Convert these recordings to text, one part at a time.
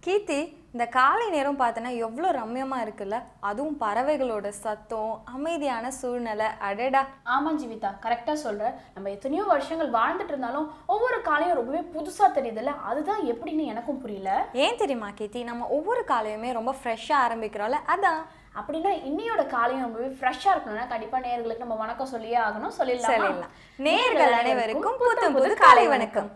கீர்த்தி, இந்த காலை நேரம் பார்த்தனா எவ்வளோ ரம்யமா இருக்குல்ல. அதுவும் பறவைகளோட சத்தம், அமைதியான சூழ்நிலை. அடடா. ஆமா ஜீவிதா, கரெக்டா சொல்ற. நம்ம எத்தனையோ வருஷங்கள் வாழ்ந்துட்டு இருந்தாலும் ஒவ்வொரு காலையும் ரொம்பவே புதுசா தெரியுதுல்ல. அதுதான் எப்படின்னு எனக்கும் புரியல. ஏன் தெரியுமா கீர்த்தி, நம்ம ஒவ்வொரு காலையுமே ரொம்ப ஃப்ரெஷ்ஷாக ஆரம்பிக்கிறோம்ல, அதான். அப்படின்னா இன்னையோட காலையும் ரொம்பவே ஃப்ரெஷ்ஷா இருக்கணும்னா கண்டிப்பா நேயர்களுக்கு நம்ம வணக்கம் சொல்லியே ஆகணும். சொல்லிடலாம். நேயர்கள் அனைவருக்கும் புத்தம் புது காலை வணக்கம்.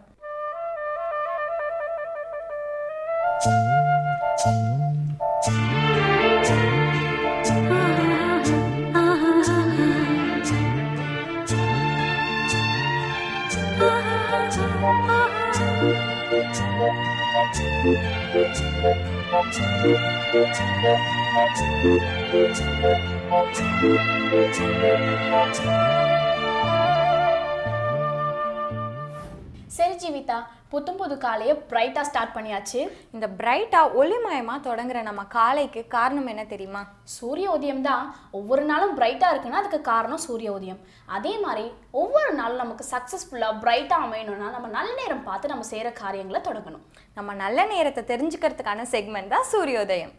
சரி ஜீவிதா, புத்தம் புது காலையை பிரைட்டா ஸ்டார்ட் பண்ணியாச்சு. இந்த பிரைட்டா ஒளிமயமா தொடங்குற நம்ம காலைக்கு காரணம் என்ன தெரியுமா? சூரிய உதயம் தான். ஒவ்வொரு நாளும் பிரைட்டா இருக்குன்னா அதுக்கு காரணம் சூரிய உதயம். அதே மாதிரி ஒவ்வொரு நாளும் நமக்கு சக்சஸ்ஃபுல்லா பிரைட்டா அமையணும்னா நம்ம நல்ல நேரம் பார்த்து நம்ம செய்யற காரியங்களை தொடங்கணும். நம்ம நல்ல நேரத்தை தெரிஞ்சுக்கிறதுக்கான செக்மெண்ட் தான் சூரியோதயம்.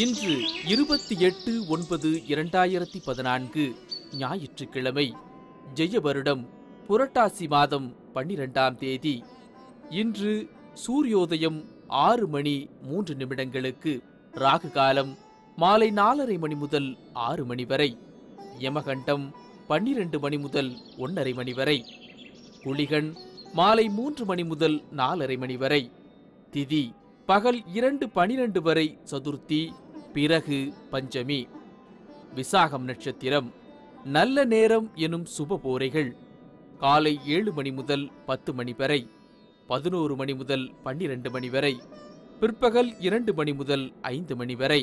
இன்று 28/9/2014 ஞாயிற்றுக்கிழமை, ஜெய வருடம் புரட்டாசி மாதம் 12ஆம் தேதி. இன்று சூரியோதயம் 6:03 ராகு காலம் மாலை 4:30 மணி முதல் 6 மணி வரை, யமகண்டம் 12 மணி முதல் 1:30 மணி வரை, குளிகன் மாலை 3 மணி முதல் 4:30 மணி வரை, திதி பகல் 2:12 வரை சதுர்த்தி, பிறகு பஞ்சமி. விசாகம் நட்சத்திரம். நல்ல நேரம் எனும் சுபபோரைகள் காலை 7 மணி முதல் 10 மணி வரை, 11 மணி முதல் 12 மணி வரை, பிற்பகல் 2 மணி முதல் 5 மணி வரை.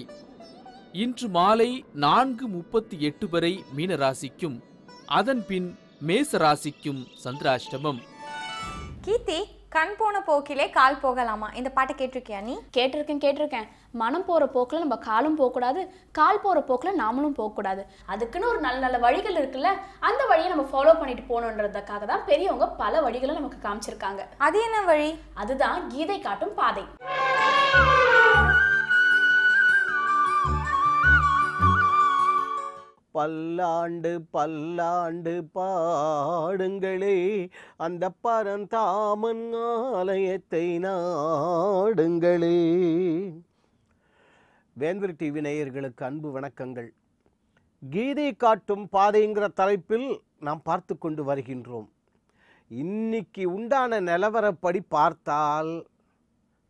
இன்று மாலை 4:38 வரை மீனராசிக்கும் அதன் பின் மேசராசிக்கும் சந்திராஷ்டமம். கீர்த்தி, கண் போன போக்கிலே கால் போகலாமா? இந்த பாட்டை கேட்டிருக்கியா நீ? கேட்டிருக்கேன். மனம் போற போக்குல நம்ம காலும் போகக்கூடாது, கால் போற போக்குல நாமளும் போகக்கூடாது. அதுக்குன்னு ஒரு நல்ல நல்ல வழிகள் இருக்குல்ல, அந்த வழியை நம்ம ஃபாலோ பண்ணிட்டு போகணுன்றதுக்காக தான் பெரியவங்க பல வழிகளை நமக்கு காமிச்சிருக்காங்க. அது என்ன வழி? அதுதான் கீதை காட்டும் பாதை. பல்லாண்டு பல்லாண்டு பாடுங்களே அந்த பரந்தாமன் ஆலயத்தை நாடுங்களே. வேந்தர் டிவி நேயர்களுக்கு அன்பு வணக்கங்கள். கீதை காட்டும் பாதைங்கிற தலைப்பில் நாம் பார்த்து கொண்டு வருகின்றோம். இன்னைக்கு உண்டான நிலவரப்படி பார்த்தால்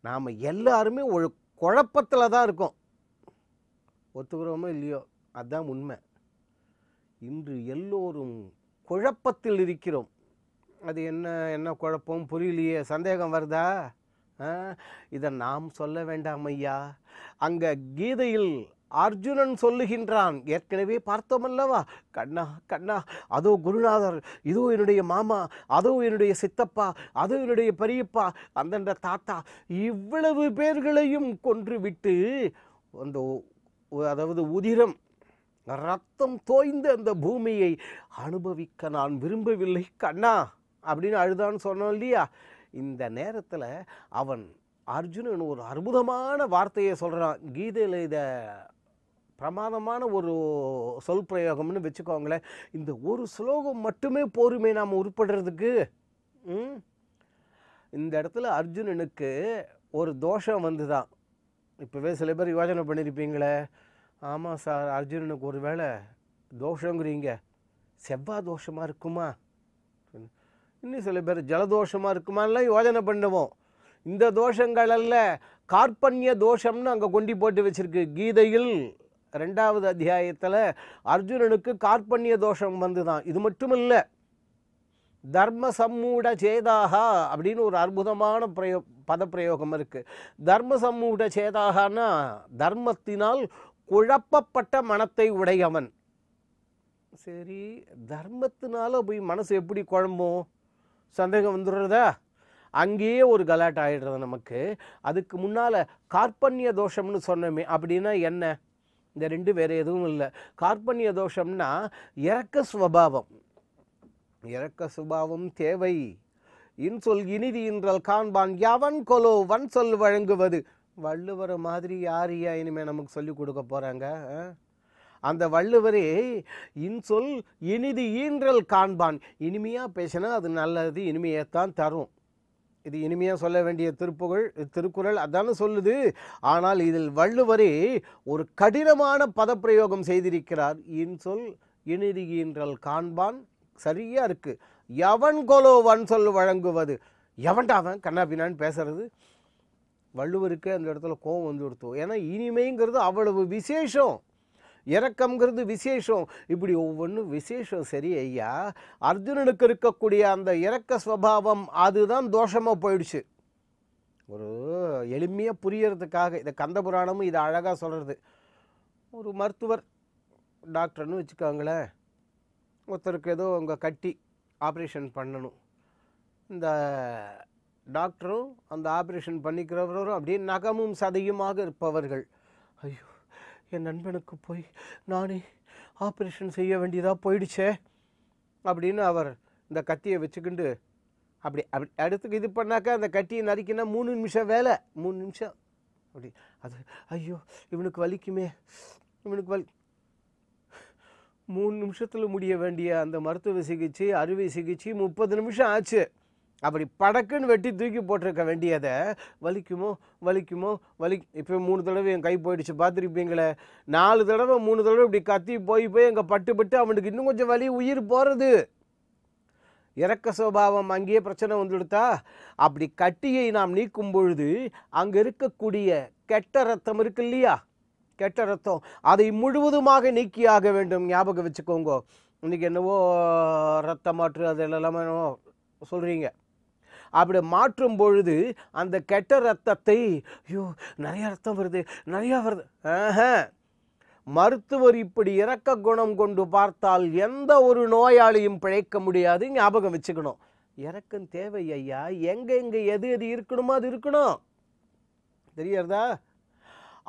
நாம் எல்லாருமே ஒரு குழப்பத்தில் தான் இருக்கோம். ஒத்துக்கிறோமோ இல்லையோ, அதுதான் உண்மை. இன்று எல்லோரும் குழப்பத்தில் இருக்கிறோம். அது என்ன குழப்பம் புரியலையே, சந்தேகம் வருதா? இதை நாம் சொல்ல வேண்டாம் ஐயா. அங்கே கீதையில் அர்ஜுனன் சொல்லுகின்றான், ஏற்கனவே பார்த்தோமல்லவா, கண்ணா கண்ணா, அதோ குருநாதர், இதோ என்னுடைய மாமா, அதோ என்னுடைய சித்தப்பா, அதோ என்னுடைய பெரியப்பா, அந்தண்ட தாத்தா, இவ்வளவு பேர்களையும் கொன்றுவிட்டு அந்த அதாவது உதிரம் ரத்தம் தோய்ந்த அந்த பூமியை அனுபவிக்க நான் விரும்பவில்லை கண்ணா அப்படின்னு அழுதான்னு சொன்னோம் இல்லையா. இந்த நேரத்தில் அவன் அர்ஜுனன் ஒரு அற்புதமான வார்த்தையை சொல்கிறான். கீதையில் இதை பிரமாதமான ஒரு சொல் பிரயோகம்னு வச்சுக்கோங்களேன். இந்த ஒரு ஸ்லோகம் மட்டுமே போருமே நாம் உருப்படுறதுக்கு. இந்த இடத்துல அர்ஜுனனுக்கு ஒரு தோஷம் வந்துதான். இப்போவே சில பேர் யோசனை பண்ணியிருப்பீங்களே, ஆமாம் சார், அர்ஜுனனுக்கு ஒரு வேளை தோஷங்கிறீங்க, செவ்வாய் தோஷமாக இருக்குமா, இன்னும் சில பேர் ஜலதோஷமாக இருக்குமான்லாம் யோசனை பண்ணுவோம். இந்த தோஷங்கள் அல்ல, கார்பண்ய தோஷம்னு அங்கே கொண்டு போட்டு வச்சிருக்கு. கீதையில் 2வது அத்தியாயத்தில் அர்ஜுனனுக்கு கார்பண்ய தோஷம் வந்து தான். இது மட்டும் இல்லை, தர்ம சம்மூட சேதாகா அப்படின்னு ஒரு அற்புதமான பதப்பிரயோகம் இருக்குது. தர்ம சம்மூட சேதாகனா தர்மத்தினால் குழப்பப்பட்ட மனத்தை உடையவன். சரி, தர்மத்தினால போய் மனசு எப்படி குழம்பும்? சந்தேகம் வந்துடுறதா? அங்கேயே ஒரு கலாட் ஆகிடுறது நமக்கு. அதுக்கு முன்னால் கார்பண்ய தோஷம்னு சொன்னோமே, அப்படின்னா என்ன? இந்த ரெண்டு வேறு எதுவும் இல்லை. கார்பண்ய தோஷம்னா இரக்க சுபாவம். இரக்க சுபாவம் தேவை. இன்சொல் இனிதி என்றால் காண்பான் எவன் கொலோ வன் சொல் வழங்குவது. வள்ளுவரை மாதிரி யாரையா இனிமேல் நமக்கு சொல்லி கொடுக்க போகிறாங்க? அந்த வள்ளுவரே இன்சொல் இனிது ஈன்றல் காண்பான். இனிமையாக பேசினா அது நல்லது, இனிமையைத்தான் தரும். இது இனிமையாக சொல்ல வேண்டிய திருக்குறள் அதானே சொல்லுது. ஆனால் இதில் வள்ளுவரே ஒரு கடினமான பதப்பிரயோகம் செய்திருக்கிறார். இன்சொல் இனிது ஈன்றல் காண்பான். சரியா இருக்கு. எவன் கொலோ வன் சொல் வழங்குவது. எவன்டா அவன் கண்ணா பின்னான்னு பேசுறது? வள்ளுவருக்கு அந்த இடத்துல கோபம் வந்து கொடுத்தோம். ஏன்னா இனிமைங்கிறது அவ்வளவு விசேஷம், இரக்கம்ங்கிறது விசேஷம். இப்படி ஒவ்வொன்றும் விசேஷம். சரி ஐயா, அர்ஜுனனுக்கு இருக்கக்கூடிய அந்த இரக்க ஸ்வபாவம் அதுதான் தோஷமாக போயிடுச்சு. ஒரு எளிமையாக புரியறதுக்காக இந்த கந்த புராணமும் இதை அழகாக சொல்கிறது. ஒரு மருத்துவர் டாக்டர்னு வச்சுக்கோங்களேன். ஒருத்தருக்கு ஏதோ அங்கே கட்டி ஆப்ரேஷன் பண்ணணும். இந்த டாக்டரும் அந்த ஆப்ரேஷன் பண்ணிக்கிறவரும் அப்படியே நகமும் சதையுமாக இருப்பவர்கள். ஐயோ, என் நண்பனுக்கு போய் நானே ஆப்ரேஷன் செய்ய வேண்டியதாக போயிடுச்சே அப்படின்னு அவர் இந்த கத்தியை வச்சுக்கிண்டு அப்படி அப்படி அடுத்துக்கு இது பண்ணாக்கா அந்த கட்டியை நறுக்கினா 3 நிமிஷம் வேலை. 3 நிமிஷம் அப்படி அது ஐயோ இவனுக்கு வலிக்குமே, இவனுக்கு 3 நிமிஷத்தில் முடிய வேண்டிய அந்த மருத்துவ சிகிச்சை, அறுவை சிகிச்சை 30 நிமிஷம் ஆச்சு. அப்படி படக்குன்னு வெட்டி தூக்கி போட்டிருக்க வேண்டியதை வலிக்குமோ வலிக்குமோ இப்போ 3 தடவை என் கை போயிடுச்சு பார்த்துருப்பீங்களே. 4 தடவை 3 தடவை இப்படி கத்தி போய் அங்கே பட்டு அவனுக்கு இன்னும் கொஞ்சம் வலி, உயிர் போகிறது. இரக்க சுபாவம் அங்கேயே பிரச்சனை வந்துடுத்தா. அப்படி கட்டியை நாம் நீக்கும் பொழுது அங்கே இருக்கக்கூடிய கெட்ட ரத்தம் இருக்கு இல்லையா, கெட்ட ரத்தம், அதை முழுவதுமாக நீக்கியாக வேண்டும். ஞாபகம் வச்சுக்கோங்க. இன்றைக்கி என்னவோ ரத்த மாற்று அது எல்லாமே சொல்கிறீங்க. அப்படி மாற்றும் பொழுது அந்த கெட்ட ரத்தத்தை, ஐயோ நிறைய ரத்தம் வருது, நிறையா வருது. மருத்துவர் இப்படி இரக்க குணம் கொண்டு பார்த்தால் எந்த ஒரு நோயாளியும் பிழைக்க முடியாது. ஞாபகம் வச்சுக்கணும். இரக்கம் தேவை ஐயா. எங்கே எது இருக்கணுமோ அது இருக்கணும். தெரியறதா?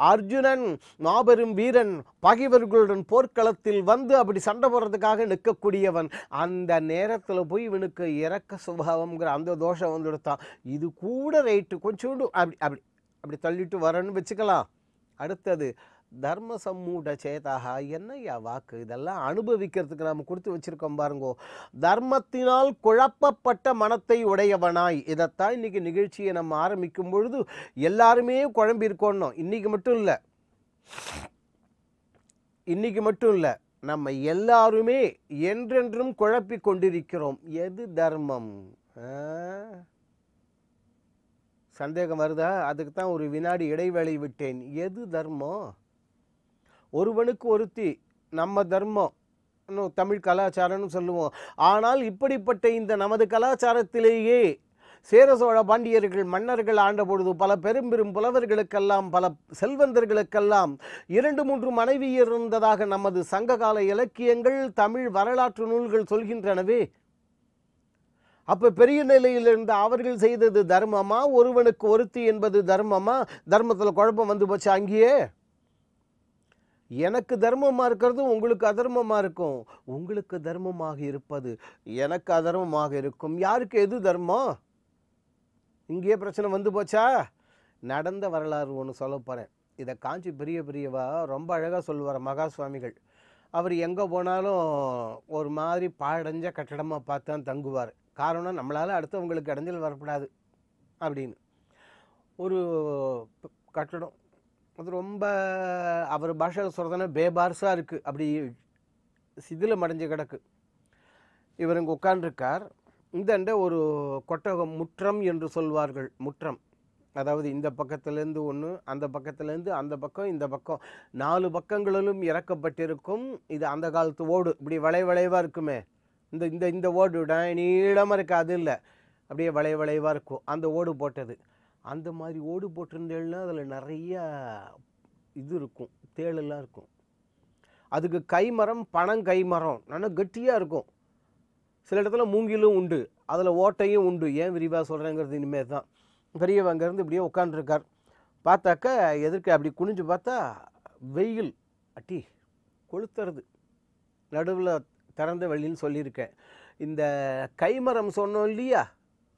அர்ஜுனன் மாபெரும் வீரன், பகைவர்களுடன் போர்க்களத்தில் வந்து அப்படி சண்டை போடுறதுக்காக நிற்கக்கூடியவன். அந்த நேரத்தில் போய் இவனுக்கு இரக்க சுபாவம்ங்கிற அந்த தோஷம் வந்து எடுத்தான். இது கூட ரைட்டு, கொஞ்சோண்டு அப்படி அப்படி அப்படி தள்ளிட்டு வரணும்னு வச்சுக்கலாம். அடுத்தது தர்ம சம்மூட சேதாக. என்னையா வாக்கு, இதெல்லாம் அனுபவிக்கிறதுக்கு நாம் கொடுத்து வச்சுருக்கோம் பாருங்கோ. தர்மத்தினால் குழப்பப்பட்ட மனத்தை உடையவனாய். இதைத்தான் இன்றைக்கி நிகழ்ச்சியை நம்ம ஆரம்பிக்கும் பொழுது எல்லாருமே குழம்பியிருக்கோன்னோம். இன்றைக்கி மட்டும் இல்லை, நம்ம எல்லாருமே என்றென்றும் குழப்பி கொண்டிருக்கிறோம். எது தர்மம்? சந்தேகம் வருதா? அதுக்கு தான் ஒரு வினாடி இடைவேளை விட்டேன். எது தர்மம்? ஒருவனுக்கு ஒருத்தி, நம்ம தர்மம், இன்னும் தமிழ் கலாச்சாரம்னு சொல்லுவோம். ஆனால் இப்படிப்பட்ட இந்த நமது கலாச்சாரத்திலேயே சேர சோழ பாண்டியர்கள் மன்னர்கள் ஆண்ட பொழுது பல பெரும் புலவர்களுக்கெல்லாம், பல செல்வந்தர்களுக்கெல்லாம் 2-3 மனைவியர் இருந்ததாக நமது சங்ககால இலக்கியங்கள், தமிழ் வரலாற்று நூல்கள் சொல்கின்றனவே. அப்போ பெரிய நிலையில் இருந்த அவர்கள் செய்தது தர்மமா? ஒருவனுக்கு ஒருத்தி என்பது தர்மமா? தர்மத்தில் குழப்பம் வந்து போச்சு அங்கேயே. எனக்கு தர்மமாக இருக்கிறது உங்களுக்கு அதர்மமாக இருக்கும். உங்களுக்கு தர்மமாக இருப்பது எனக்கு அதர்மமாக இருக்கும். யாருக்கு எது தர்மம்? இங்கேயே பிரச்சனை வந்து போச்சா? நடந்த வரலாறு ஒன்று சொல்ல போகிறேன். இதை காஞ்சி பெரியவா ரொம்ப அழகாக சொல்லுவார் மகா சுவாமிகள். அவர் எங்கே போனாலும் ஒரு மாதிரி பாழடைஞ்ச கட்டடமாக பார்த்து தான் தங்குவார். காரணம், நம்மளால் அடுத்தவங்களுக்கு இடைஞ்சல் வரக்கூடாது அப்படின்னு. ஒரு கட்டடம் அது ரொம்ப அவர் பாஷையில் சொல்கிறதுனா பேபார்ஸாக இருக்குது, அப்படி சிதிலம் அடைஞ்சு கிடக்கு. இவர் இங்கே உட்காண்டிருக்கார். இந்த ஒரு கொட்டகம், முற்றம் என்று சொல்வார்கள். முற்றம் அதாவது இந்த பக்கத்துலேருந்து ஒன்று, அந்த பக்கத்துலேருந்து அந்த பக்கம், இந்த பக்கம் 4 பக்கங்களிலும் இறக்கப்பட்டிருக்கும். இது அந்த காலத்து ஓடு, இப்படி வளைவாக இருக்குமே. இந்த ஓடு நீளமாக இருக்குது, அது இல்லை, அப்படியே வளைவாக இருக்கும். அந்த ஓடு போட்டது. அந்த மாதிரி ஓடு போட்டிருந்தேன்னா அதில் நிறைய இது இருக்கும், தேளெல்லாம் இருக்கும். அதுக்கு கைமரம், பனங்கைமரம் நல்லா கட்டியாக இருக்கும். சில இடத்துல மூங்கிலும் உண்டு, அதில் ஓட்டையும் உண்டு. ஏன் விரிவாக சொல்கிறேங்கிறது இனிமேல் தான். பெரியவங்க அங்கேருந்து இப்படியே உட்காந்துருக்கார். பார்த்தாக்கா எதிர்க்க அப்படி குனிஞ்சு பார்த்தா வெயில் அட்டி கொளுத்துறது. நடுவில் திறந்த வெளின்னு சொல்லியிருக்கேன். இந்த கைமரம் சொன்னோம் இல்லையா,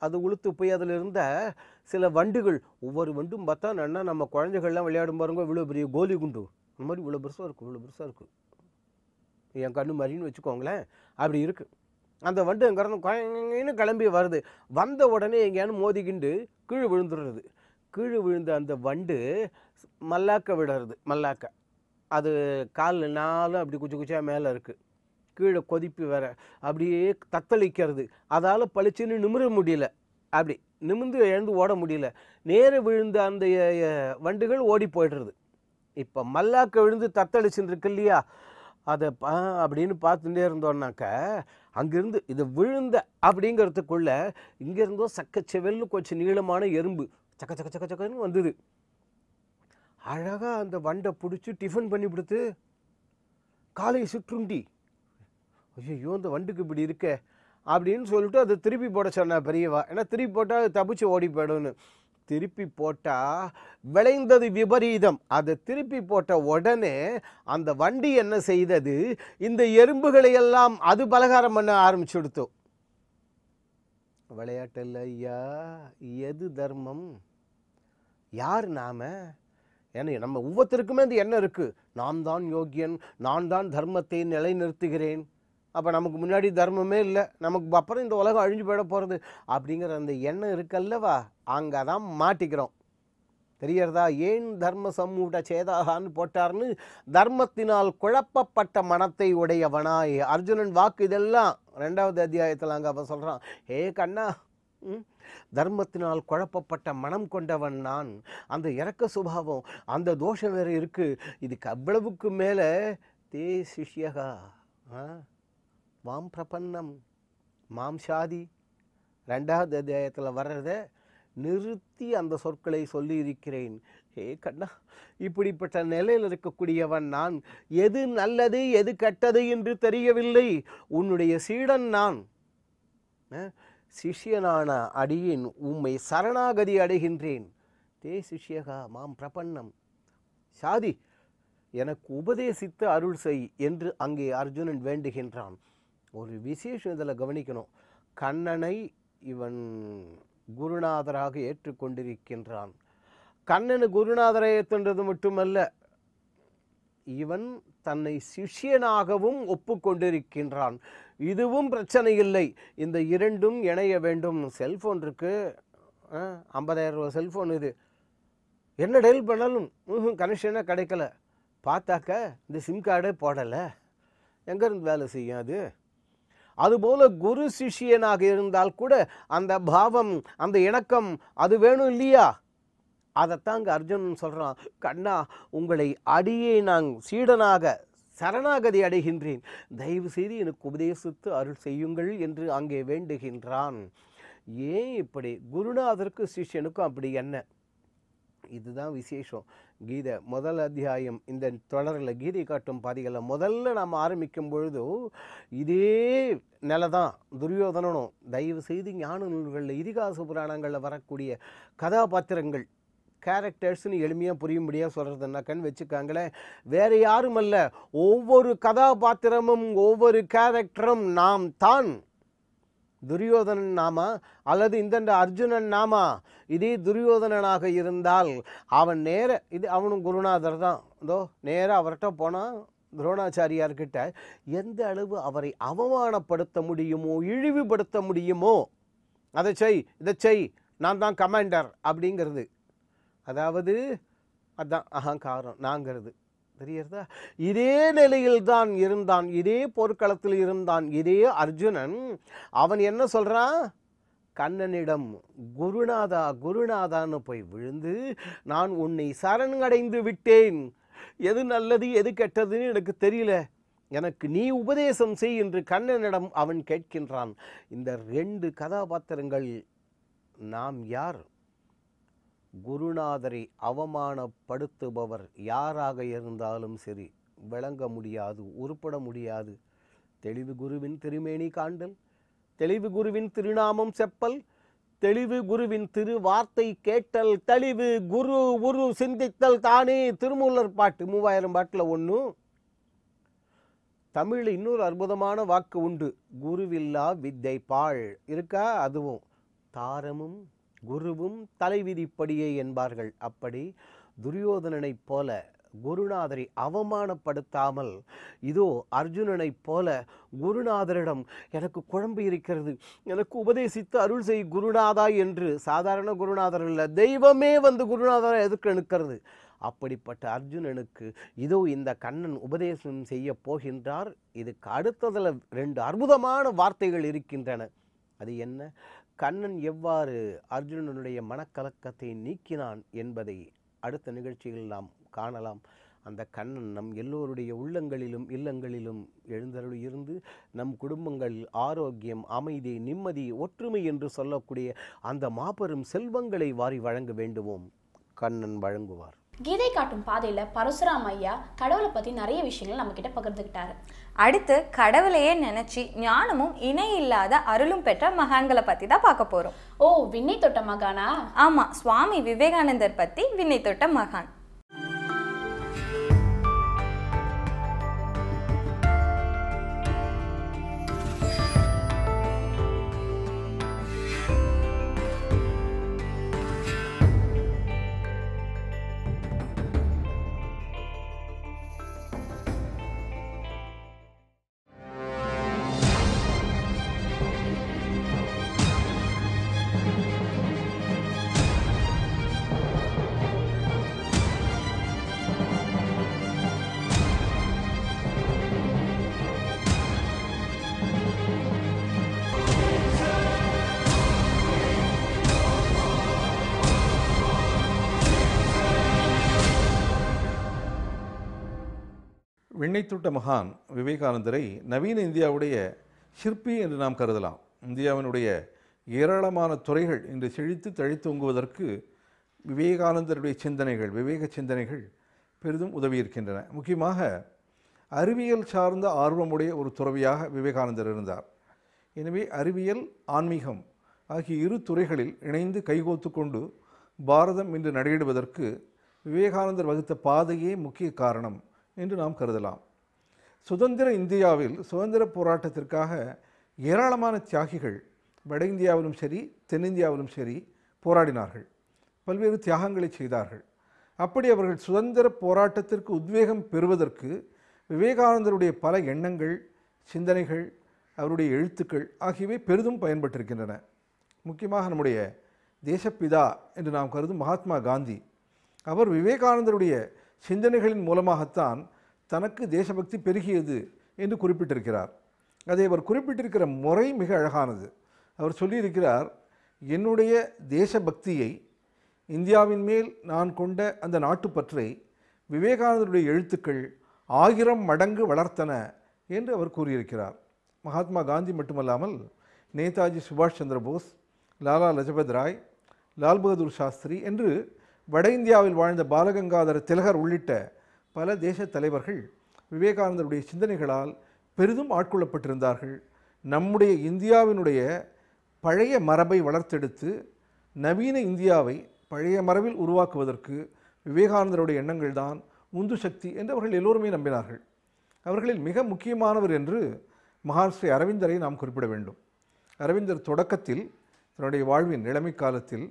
அது உளுத்து போய் அதில் இருந்த சில வண்டுகள், ஒவ்வொரு வண்டும் பார்த்தா நல்லா நம்ம குழந்தைகள்லாம் விளையாடும் பாருங்க, இவ்வளோ பெரிய கோலி குண்டு அந்த மாதிரி இவ்வளோ பெருசாக இருக்கும், இவ்வளோ பெருசாக இருக்குது, என் கண்ணு மாதிரின்னு வச்சுக்கோங்களேன். அப்படி இருக்குது. அந்த வண்டு எங்கேருந்து குழந்தைன்னு கிளம்பி வருது. வந்த உடனே எங்கேயானு மோதிக்கிண்டு கீழே விழுந்துடுறது. கீழே விழுந்த அந்த வண்டு மல்லாக்க விடுறது. மல்லாக்க அது கால் நாளும் அப்படி குச்சி குச்சியாக மேலே இருக்குது. கீழே கொதிப்பு வேற, அப்படியே தத்தளிக்கிறது. அதால் பளிச்சுன்னு நிமிர முடியல, அப்படி நிமிர்ந்து எழுந்து ஓட முடியல. நேர விழுந்த அந்த வண்டுகள் ஓடி போய்டுறது. இப்போ மல்லாக்க விழுந்து தத்தளிச்சுன்னு இருக்கு இல்லையா, அதை அப்படின்னு பார்த்துட்டே இருந்தோம்னாக்க அங்கேருந்து இது விழுந்த அப்படிங்கிறதுக்குள்ள இங்கேருந்தோ சக்கச்செவல்னு கொஞ்சம் நீளமான எறும்பு சக்க சக்க சக்க சக்கன்னு வந்தது. அழகாக அந்த வண்டை பிடிச்சி டிஃபன் பண்ணி கொடுத்து காலை சுற்றுண்டி, ஐயோ இந்த வண்டுக்கு இப்படி இருக்க அப்படின்னு சொல்லிட்டு அதை திருப்பி போட சொன்னா பெரியவா. ஏன்னா திருப்பி போட்டால் அது தப்பிச்சு ஓடி போயிடும்னு. திருப்பி போட்டால் விளைந்தது விபரீதம். அதை திருப்பி போட்ட உடனே அந்த வண்டி என்ன செய்தது, இந்த எறும்புகளை எல்லாம் அது பலகாரம் பண்ண ஆரம்பிச்சுடுத்தோம். விளையாட்டு இல்லை ஐயா, எது தர்மம், யார் நாம? ஏன்னா நம்ம ஒவ்வொருத்தருக்குமே அந்த எண்ணம் இருக்குது, நான் தான் யோக்கியன், நான் தான் தர்மத்தை நிலைநிறுத்துகிறேன். அப்போ நமக்கு முன்னாடி தர்மமே இல்லை, நமக்கு அப்புறம் இந்த உலகம் அழிஞ்சு போயிட போகிறது அப்படிங்கிற அந்த எண்ணம் இருக்கல்லவா, அங்கே தான் மாட்டிக்கிறோம். தெரியறதா? ஏன் தர்ம சம்மூட சேதாகான்னு போட்டார்னு, தர்மத்தினால் குழப்பப்பட்ட மனத்தை உடையவனாய். அர்ஜுனன் வாக்கு இதெல்லாம் 2வது அத்தியாயத்தில் அங்கே அவன் சொல்கிறான், ஹே கண்ணா, தர்மத்தினால் குழப்பப்பட்ட மனம் கொண்டவன் நான். அந்த இறக்க சுபாவம், அந்த தோஷம் வேறு இருக்குது. இதுக்கு அவ்வளவுக்கு மேலே தே சிஷ்யகா மாம் பிரபன்னம் மாம் ஷாதி 2வது அத்தியாயத்தில் வர்றத நிறுத்தி அந்த சொற்களை சொல்லி இருக்கிறேன். ஹே கண்ணா, இப்படிப்பட்ட நிலையில் இருக்கக்கூடியவன் நான். எது நல்லது எது கெட்டது என்று தெரியவில்லை. உன்னுடைய சீடன் நான், சிஷ்யனான அடியேன் உம்மை சரணாகதி அடைகின்றேன். தே சிஷ்யகா மாம் பிரபன்னம் சாதி, எனக்கு உபதேசித்து அருள் செய் என்று அங்கே அர்ஜுனன் வேண்டுகின்றான். ஒரு விசேஷம் இதில் கவனிக்கணும். கண்ணனை இவன் குருநாதராக ஏற்றுக்கொண்டிருக்கின்றான். கண்ணனு குருநாதரை ஏற்றுன்றது மட்டுமல்ல, இவன் தன்னை சிஷ்யனாகவும் ஒப்புக்கொண்டிருக்கின்றான். இதுவும் பிரச்சனை இல்லை. இந்த இரண்டும் இணைய வேண்டும். செல்ஃபோன் இருக்கு, 50,000 ரூபா செல்ஃபோன். இது என்ன டெய்ல் பண்ணாலும் கனெக்ஷனாக கிடைக்கல. பார்த்தாக்க இந்த சிம் கார்டே போடலை, எங்கேருந்து வேலை செய்யும் அது? அதுபோல் குரு சிஷியனாக இருந்தால் கூட அந்த பாவம், அந்த இணக்கம் அது வேணும் இல்லையா? அதைத்தான் அங்கே அர்ஜுனன் சொல்கிறான், கண்ணா உங்களை அடியே நான் சீடனாக சரணாகதி அடைகின்றேன், தயவு செய்து எனக்கு உபதேசித்து அருள் செய்யுங்கள் என்று அங்கே வேண்டுகின்றான். ஏன் இப்படி? குருநாதருக்கு சிஷ்யனுக்கும் அப்படி என்ன? இதுதான் விசேஷம். கீதை 1 அத்தியாயம் இந்த தொடரில் கீதை காட்டும் பாதிகளில் முதல்ல நாம் ஆரம்பிக்கும் பொழுது இதே நிலை தான். துரியோதனனும் தயவு செய்து ஞான நூல்களில் இதிகாச புராணங்களில் வரக்கூடிய கதாபாத்திரங்கள், கேரக்டர்ஸ்னு எளிமையாக புரியும்படியாக சொல்கிறதுனாக்கன்னு வச்சுக்காங்களேன், வேறு யாரும் அல்ல, ஒவ்வொரு கதாபாத்திரமும் ஒவ்வொரு கேரக்டரும் நாம் தான். துரியோதனன் நாமா அல்லது இந்த அர்ஜுனன் நாமா? இதே துரியோதனனாக இருந்தால் அவன் நேர இது அவனும் குருநாதர் தான். இதோ நேராக அவர்கிட்ட போனால் துரோணாச்சாரியார்கிட்ட எந்த அளவு அவரை அவமானப்படுத்த முடியுமோ, இழிவுபடுத்த முடியுமோ, அதை செய் இதை செய், நான் தான் கமாண்டர் அப்படிங்கிறது. அதாவது அதுதான் அகங்காரம், நாங்கிறது. தெரியறதா? இதே நிலையில் தான் இருந்தான், இதே போர்க்களத்தில் இருந்தான் இதே அர்ஜுனன். அவன் என்ன சொல்றான்? கண்ணனிடம் குருநாதா குருநாதான்னு போய் விழுந்து, நான் உன்னை சரணடைந்து விட்டேன், எது நல்லது எது கெட்டதுன்னு எனக்கு தெரியல, எனக்கு நீ உபதேசம் செய் என்று கண்ணனிடம் அவன் கேட்கின்றான். இந்த 2 கதாபாத்திரங்கள் நாம் யார்? குருநாதரை அவமானப்படுத்துபவர் யாராக இருந்தாலும் சரி விளங்க முடியாது, உருப்பட முடியாது. தெளிவு குருவின் திருமேனி காண்டல், தெளிவு குருவின் திருநாமம் செப்பல், தெளிவு குருவின் திரு வார்த்தை கேட்டல், தெளிவு குரு உரு சிந்தித்தல் தானே. திருமூலர் பாட்டு 3000 பாட்டில் ஒன்று. தமிழில் இன்னொரு அற்புதமான வாக்கு உண்டு, குருவில்லா வித்தை பாழ் இருக்கா. அதுவும் தாரமும் குருவும் தலைவிதிப்படியே என்பார்கள். அப்படி துரியோதனனைப் போல குருநாதரை அவமானப்படுத்தாமல், இதோ அர்ஜுனனைப் போல குருநாதரிடம் எனக்கு குழம்பு இருக்கிறது, எனக்கு உபதேசித்து அருள் செய் குருநாதா என்று, சாதாரண குருநாதர் இல்லை, தெய்வமே வந்து குருநாதரை எதிர்க்க நிற்கிறது. அப்படிப்பட்ட அர்ஜுனனுக்கு இதோ இந்த கண்ணன் உபதேசம் செய்ய போகின்றார். இதுக்கு அடுத்ததில் 2 அற்புதமான வார்த்தைகள் இருக்கின்றன. அது என்ன? கண்ணன் எவ்வாறு அர்ஜுனனுடைய மனக்கலக்கத்தை நீக்கினான் என்பதை அடுத்த நிகழ்ச்சியில் நாம் காணலாம். அந்த கண்ணன் நம் எல்லோருடைய உள்ளங்களிலும் இல்லங்களிலும் எழுந்தருளி இருந்து நம் குடும்பங்களில் ஆரோக்கியம், அமைதி, நிம்மதி, ஒற்றுமை என்று சொல்லக்கூடிய அந்த மாபெரும் செல்வங்களை வாரி வழங்க வேண்டுவோம். கண்ணன் வழங்குவார். கீதை காட்டும் பாதையில் பரசுராம் ஐயா கடவுளை பற்றி நிறைய விஷயங்கள் நம்ம கிட்ட பகிர்ந்துக்கிட்டாரு. அடுத்து கடவுளையே நினைச்சு ஞானமும் இணை இல்லாத அருளும் பெற்ற மகான்களை பற்றி தான் பார்க்க போகிறோம். ஓ, விண்ணை தொட்ட மகானா? ஆமாம், சுவாமி விவேகானந்தர் பற்றி விண்ணை தொட்ட மகான். விண்ணை தொட்ட மகான் விவேகானந்தரை நவீன இந்தியாவுடைய சிற்பி என்று நாம் கருதலாம். இந்தியாவினுடைய ஏராளமான துறைகள் இன்று செழித்து தழைத்தோங்குவதற்கு விவேகானந்தருடைய சிந்தனைகள், விவேக சிந்தனைகள் பெரிதும் உதவியிருக்கின்றன. முக்கியமாக அறிவியல் சார்ந்த ஆர்வமுடைய ஒரு துறவியாக விவேகானந்தர் இருந்தார். எனவே அறிவியல், ஆன்மீகம் ஆகிய இரு துறைகளில் இணைந்து கைகோத்து கொண்டு பாரதம் இன்று நடையிடுவதற்கு விவேகானந்தர் வகுத்த பாதையே முக்கிய காரணம் என்று நாம் கருதலாம். சுதந்திர இந்தியாவில் சுதந்திர போராட்டத்திற்காக ஏராளமான தியாகிகள் வட இந்தியாவிலும் சரி தென்னிந்தியாவிலும் சரி போராடினார்கள், பல்வேறு தியாகங்களை செய்தார்கள். அப்படி அவர்கள் சுதந்திர போராட்டத்திற்கு உத்வேகம் பெறுவதற்கு விவேகானந்தருடைய பல எண்ணங்கள், சிந்தனைகள், அவருடைய எழுத்துக்கள் ஆகியவை பெரிதும் பயன்பட்டிருக்கின்றன. முக்கியமாக நம்முடைய தேசப்பிதா என்று நாம் கருதும் மகாத்மா காந்தி, அவர் விவேகானந்தருடைய சிந்தனைகளின் மூலமாகத்தான் தனக்கு தேசபக்தி பெருகியது என்று குறிப்பிட்டிருக்கிறார். அதை அவர் குறிப்பிட்டிருக்கிற முறை மிக அழகானது. அவர் சொல்லியிருக்கிறார், என்னுடைய தேசபக்தியை, இந்தியாவின் மேல் நான் கொண்ட அந்த நாட்டுப்பற்றை விவேகானந்தருடைய எழுத்துக்கள் 1000 மடங்கு வளர்த்தன என்று அவர் கூறியிருக்கிறார். மகாத்மா காந்தி மட்டுமல்லாமல் நேதாஜி சுபாஷ் சந்திர போஸ், லாலா லஜபத் ராய், லால் பகதூர் சாஸ்திரி என்று வட இந்தியாவில் வாழ்ந்த பாலகங்காதர திலகர் உள்ளிட்ட பல தேச தலைவர்கள் விவேகானந்தருடைய சிந்தனைகளால் பெரிதும் ஆட்கொள்ளப்பட்டிருந்தார்கள். நம்முடைய இந்தியாவினுடைய பழைய மரபை வளர்த்தெடுத்து நவீன இந்தியாவை பழைய மரபில் உருவாக்குவதற்கு விவேகானந்தருடைய எண்ணங்கள் தான் உந்து சக்தி என்று அவர்கள் எல்லோருமே நம்பினார்கள். அவர்களில் மிக முக்கியமானவர் என்று மகான் ஸ்ரீ அரவிந்தரை நாம் குறிப்பிட வேண்டும். அரவிந்தர் தொடக்கத்தில் தன்னுடைய வாழ்வின் இளமை காலத்தில்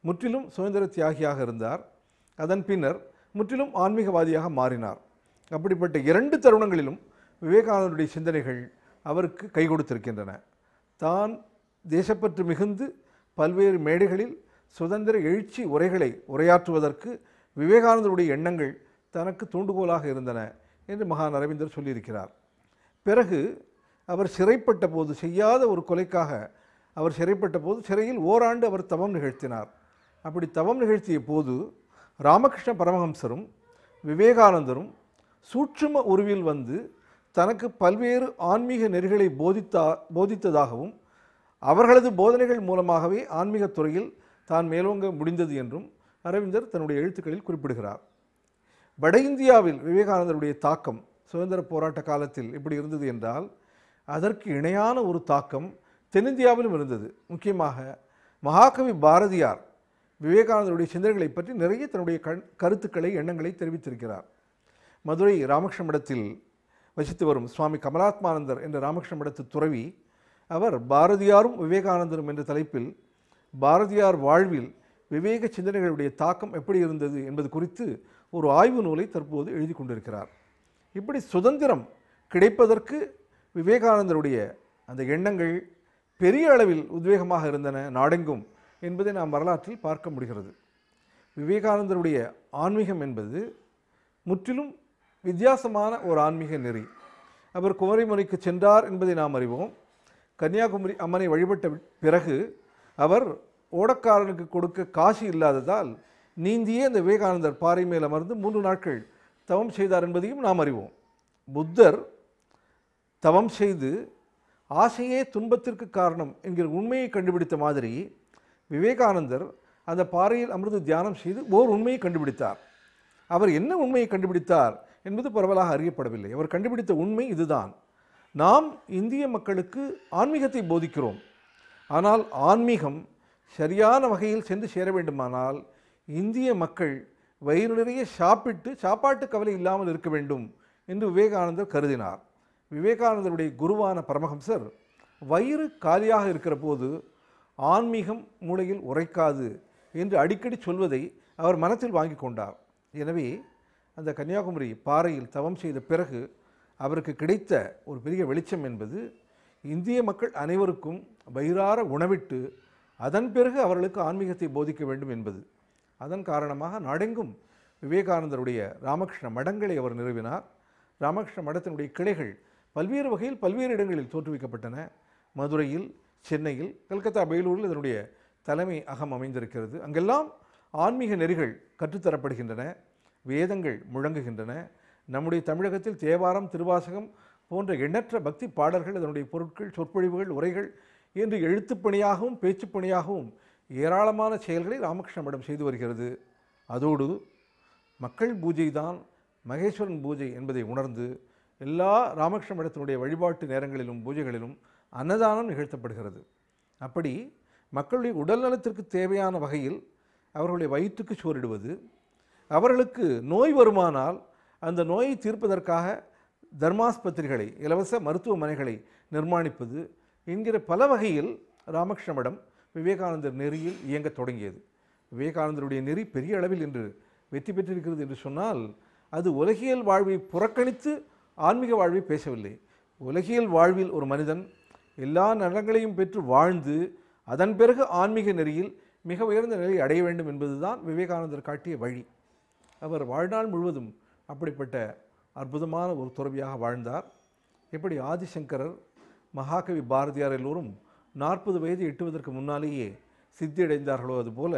முற்றிலும் சுதந்திர தியாகியாக இருந்தார். அதன் பின்னர் முற்றிலும் ஆன்மீகவாதியாக மாறினார். அப்படிப்பட்ட 2 தருணங்களிலும் விவேகானந்தருடைய சிந்தனைகள் அவருக்கு கை கொடுத்திருக்கின்றன. தான் தேசப்பற்று மிகுந்து பல்வேறு மேடைகளில் சுதந்திர எழுச்சி உரைகளை உரையாற்றுவதற்கு விவேகானந்தருடைய எண்ணங்கள் தனக்கு தூண்டுகோலாக இருந்தன என்று மகான் அரவிந்தர் சொல்லியிருக்கிறார். பிறகு அவர் சிறைப்பட்ட போது, செய்யாத ஒரு கொலைக்காக அவர் சிறைப்பட்ட போது சிறையில் ஓராண்டு அவர் தவம் நிகழ்த்தினார். அப்படி தவம் நிகழ்த்திய போது ராமகிருஷ்ண பரமஹம்சரும் விவேகானந்தரும் சூட்சும உருவில் வந்து தனக்கு பல்வேறு ஆன்மீக நெறிகளை போதித்ததாகவும் அவர்களது போதனைகள் மூலமாகவே ஆன்மீகத் துறையில் தான் மேலோங்க முடிந்தது என்றும் அரவிந்தர் தன்னுடைய எழுத்துக்களில் குறிப்பிடுகிறார். வட இந்தியாவில் விவேகானந்தருடைய தாக்கம் சுதந்திர போராட்ட காலத்தில் எப்படி இருந்தது என்றால், அதற்கு இணையான ஒரு தாக்கம் தென்னிந்தியாவிலும் இருந்தது. முக்கியமாக மகாகவி பாரதியார் விவேகானந்தருடைய சிந்தனைகளை பற்றி நிறைய தன்னுடைய கருத்துக்களை, எண்ணங்களை தெரிவித்திருக்கிறார். மதுரை ராமகிருஷ்ண மடத்தில் வசித்து வரும் சுவாமி கமலாத்மானந்தர் என்ற ராமகிருஷ்ண மடத்து துறவி, அவர் பாரதியாரும் விவேகானந்தரும் என்ற தலைப்பில் பாரதியார் வாழ்வில் விவேக சிந்தனைகளுடைய தாக்கம் எப்படி இருந்தது என்பது குறித்து ஒரு ஆய்வு நூலை தற்போது எழுதி கொண்டிருக்கிறார். இப்படி சுதந்திரம் கிடைப்பதற்கு விவேகானந்தருடைய அந்த எண்ணங்கள் பெரிய அளவில் உத்வேகமாக இருந்தன நாடெங்கும் என்பதை நாம் வரலாற்றில் பார்க்க முடிகிறது. விவேகானந்தருடைய ஆன்மீகம் என்பது முற்றிலும் வித்தியாசமான ஒரு ஆன்மீக நெறி. அவர் குமரிமுனைக்கு சென்றார் என்பதை நாம் அறிவோம். கன்னியாகுமரி அம்மனை வழிபட்ட பிறகு அவர் ஓடக்காரனுக்கு கொடுக்க காசு இல்லாததால் நீந்தியே அந்த விவேகானந்தர் பாறை மேல் அமர்ந்து 3 நாட்கள் தவம் செய்தார் என்பதையும் நாம் அறிவோம். புத்தர் தவம் செய்து ஆசையே துன்பத்திற்கு காரணம் என்கிற உண்மையை கண்டுபிடித்த மாதிரி விவேகானந்தர் அந்த பாறையில் அமர்ந்து தியானம் செய்து ஓர் உண்மையை கண்டுபிடித்தார். அவர் என்ன உண்மையை கண்டுபிடித்தார் என்பது பரவலாக அறியப்படவில்லை. அவர் கண்டுபிடித்த உண்மை இதுதான்: நாம் இந்திய மக்களுக்கு ஆன்மீகத்தை போதிக்கிறோம், ஆனால் ஆன்மீகம் சரியான வகையில் சென்று சேர வேண்டுமானால் இந்திய மக்கள் வயிறு நிறைய சாப்பிட்டு சாப்பாட்டு கவலை இல்லாமல் இருக்க வேண்டும் என்று விவேகானந்தர் கருதினார். விவேகானந்தருடைய குருவான பரமஹம்சர் வயிறு காலியாக இருக்கிற போது ஆன்மீகம் மூளையில் உரைக்காது என்று அடிக்கடி சொல்வதை அவர் மனத்தில் வாங்கி கொண்டார். எனவே அந்த கன்னியாகுமரி பாறையில் தவம் செய்த பிறகு அவருக்கு கிடைத்த ஒரு பெரிய வெளிச்சம் என்பது இந்திய மக்கள் அனைவருக்கும் வயிறார உணவிட்டு அதன் பிறகு அவர்களுக்கு ஆன்மீகத்தை போதிக்க வேண்டும் என்பது. அதன் காரணமாக நாடெங்கும் விவேகானந்தருடைய ராமகிருஷ்ண மடங்களை அவர் நிறுவினார். ராமகிருஷ்ண மடத்தினுடைய கிளைகள் பல்வேறு வகையில் பல்வேறு இடங்களில் தோற்றுவிக்கப்பட்டன. மதுரையில், சென்னையில், கல்கத்தா, பெங்களூரில் இதனுடைய தலைமை அகம் அமைந்திருக்கிறது. அங்கெல்லாம் ஆன்மீக நெறிகள் கற்றுத்தரப்படுகின்றன, வேதங்கள் முழங்குகின்றன. நம்முடைய தமிழகத்தில் தேவாரம், திருவாசகம் போன்ற எண்ணற்ற பக்தி பாடல்கள், அதனுடைய பொருட்கள், சொற்பொழிவுகள், உரைகள் என்று எழுத்துப்பணியாகவும் பேச்சுப்பணியாகவும் ஏராளமான செயல்களை ராமகிருஷ்ண மடம் செய்து வருகிறது. அதோடு மக்கள் பூஜை தான் மகேஸ்வரன் பூஜை என்பதை உணர்ந்து எல்லா ராமகிருஷ்ண மடத்தினுடைய வழிபாட்டு நேரங்களிலும் பூஜைகளிலும் அன்னதானம் நிகழ்த்தப்படுகிறது. அப்படி மக்களுடைய உடல் நலத்திற்கு தேவையான வகையில் அவர்களுடைய வயிற்றுக்கு சோறிடுவது, அவர்களுக்கு நோய் வருமானால் அந்த நோயை தீர்ப்பதற்காக தர்மாஸ்பத்திரிகளை, இலவச மருத்துவமனைகளை நிர்மாணிப்பது என்கிற பல வகையில் ராமகிருஷ்ண மடம் விவேகானந்தர் நெறியில் இயங்க தொடங்கியது. விவேகானந்தருடைய நெறி பெரிய அளவில் இன்று வெற்றி பெற்றிருக்கிறது என்று சொன்னால் அது உலகியல் வாழ்வை புறக்கணித்து ஆன்மீக வாழ்வை பேசவில்லை. உலகியல் வாழ்வில் ஒரு மனிதன் எல்லா நலங்களையும் பெற்று வாழ்ந்து அதன் பிறகு ஆன்மீக நெறியில் மிக உயர்ந்த நிலையை அடைய வேண்டும் என்பதுதான் விவேகானந்தர் காட்டிய வழி. அவர் வாழ்நாள் முழுவதும் அப்படிப்பட்ட அற்புதமான ஒரு துறவியாக வாழ்ந்தார். எப்படி ஆதிசங்கரர், மகாகவி பாரதியார் எல்லோரும் 40 வயது எட்டுவதற்கு முன்னாலேயே சித்தி அடைந்தார்களோ அதுபோல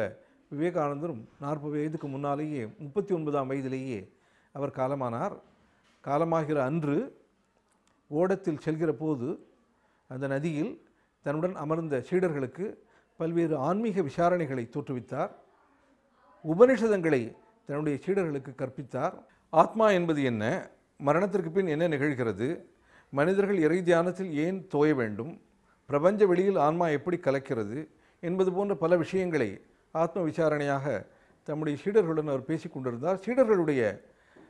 விவேகானந்தரும் 40 வயதுக்கு முன்னாலேயே 39ஆம் வயதிலேயே அவர் காலமானார். காலமாகிற அன்று ஓடத்தில் செல்கிற போது அந்த நதியில் தன்னுடன் அமர்ந்த சீடர்களுக்கு பல்வேறு ஆன்மீக விசாரணைகளை தோற்றுவித்தார். உபனிஷதங்களை தன்னுடைய சீடர்களுக்கு கற்பித்தார். ஆத்மா என்பது என்ன, மரணத்திற்கு பின் என்ன நிகழ்கிறது, மனிதர்கள் இறை தியானத்தில் ஏன் தோய வேண்டும், பிரபஞ்ச வெளியில் ஆன்மா எப்படி கலக்கிறது என்பது போன்ற பல விஷயங்களை ஆத்ம விசாரணையாக தம்முடைய சீடர்களுடன் அவர் பேசி கொண்டிருந்தார். சீடர்களுடைய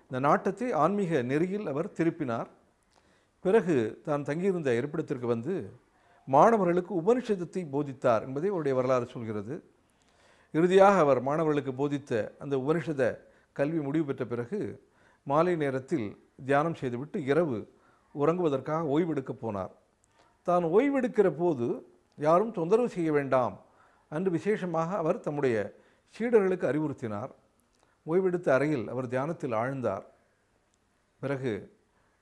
இந்த நாட்டத்தை ஆன்மீக நெறியில் அவர் திருப்பினார். பிறகு தான் தங்கியிருந்த இருப்பிடத்திற்கு வந்து மாணவர்களுக்கு உபனிஷதத்தை போதித்தார் என்பதை அவருடைய வரலாறு சொல்கிறது. இறுதியாக அவர் மாணவர்களுக்கு போதித்த அந்த உபனிஷத கல்வி முடிவு பெற்ற பிறகு மாலை நேரத்தில் தியானம் செய்துவிட்டு இரவு உறங்குவதற்காக ஓய்வெடுக்கப் போனார். தான் ஓய்வெடுக்கிற போது யாரும் தொந்தரவு செய்ய வேண்டாம் அன்று விசேஷமாக அவர் தம்முடைய சீடர்களுக்கு அறிவுறுத்தினார். ஓய்வெடுத்த அறையில் அவர் தியானத்தில் ஆழ்ந்தார். பிறகு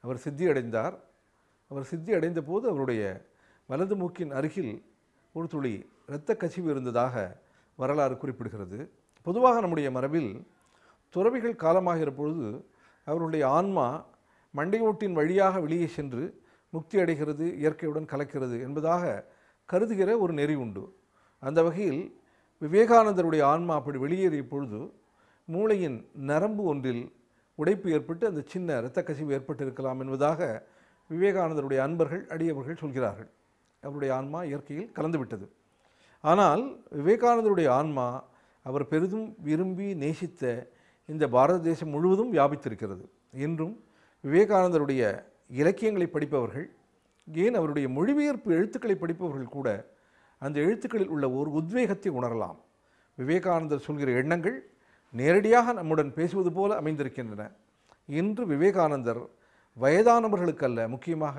அவர் சித்தி அடைந்தார். அவர் சித்தி அடைந்த போது அவருடைய வலது மூக்கின் அருகில் ஒரு துளி இரத்த கசிவு இருந்ததாக வரலாறு குறிப்பிடுகிறது. பொதுவாக நம்முடைய மரபில் துறவிகள் காலமாகிற பொழுது அவருடைய ஆன்மா மண்டையோட்டின் வழியாக வெளியே சென்று முக்தி அடைகிறது, இயற்கையுடன் கலக்கிறது என்பதாக கருதுகிற ஒரு நெறி உண்டு. அந்த வகையில் விவேகானந்தருடைய ஆன்மா அப்படி வெளியேறிய பொழுது மூளையின் நரம்பு ஒன்றில் உடைப்பு ஏற்பட்டு அந்த சின்ன இரத்த கசிவு ஏற்பட்டிருக்கலாம் என்பதாக விவேகானந்தருடைய அன்பர்கள், அடியவர்கள் சொல்கிறார்கள். அவருடைய ஆன்மா இயற்கையில் கலந்துவிட்டது. ஆனால் விவேகானந்தருடைய ஆன்மா அவர் பெரிதும் விரும்பி நேசித்த இந்த பாரத தேசம் முழுவதும் வியாபித்திருக்கிறது. இன்றும் விவேகானந்தருடைய இலக்கியங்களை படிப்பவர்கள், ஏன் அவருடைய மொழிபெயர்ப்பு எழுத்துக்களை படிப்பவர்கள் கூட அந்த எழுத்துக்களில் உள்ள ஒரு உத்வேகத்தை உணரலாம். விவேகானந்தர் சொல்கிற எண்ணங்கள் நேரடியாக நம்முடன் பேசுவது போல அமைந்திருக்கின்றன. இன்று விவேகானந்தர் வயதானவர்களுக்கல்ல, முக்கியமாக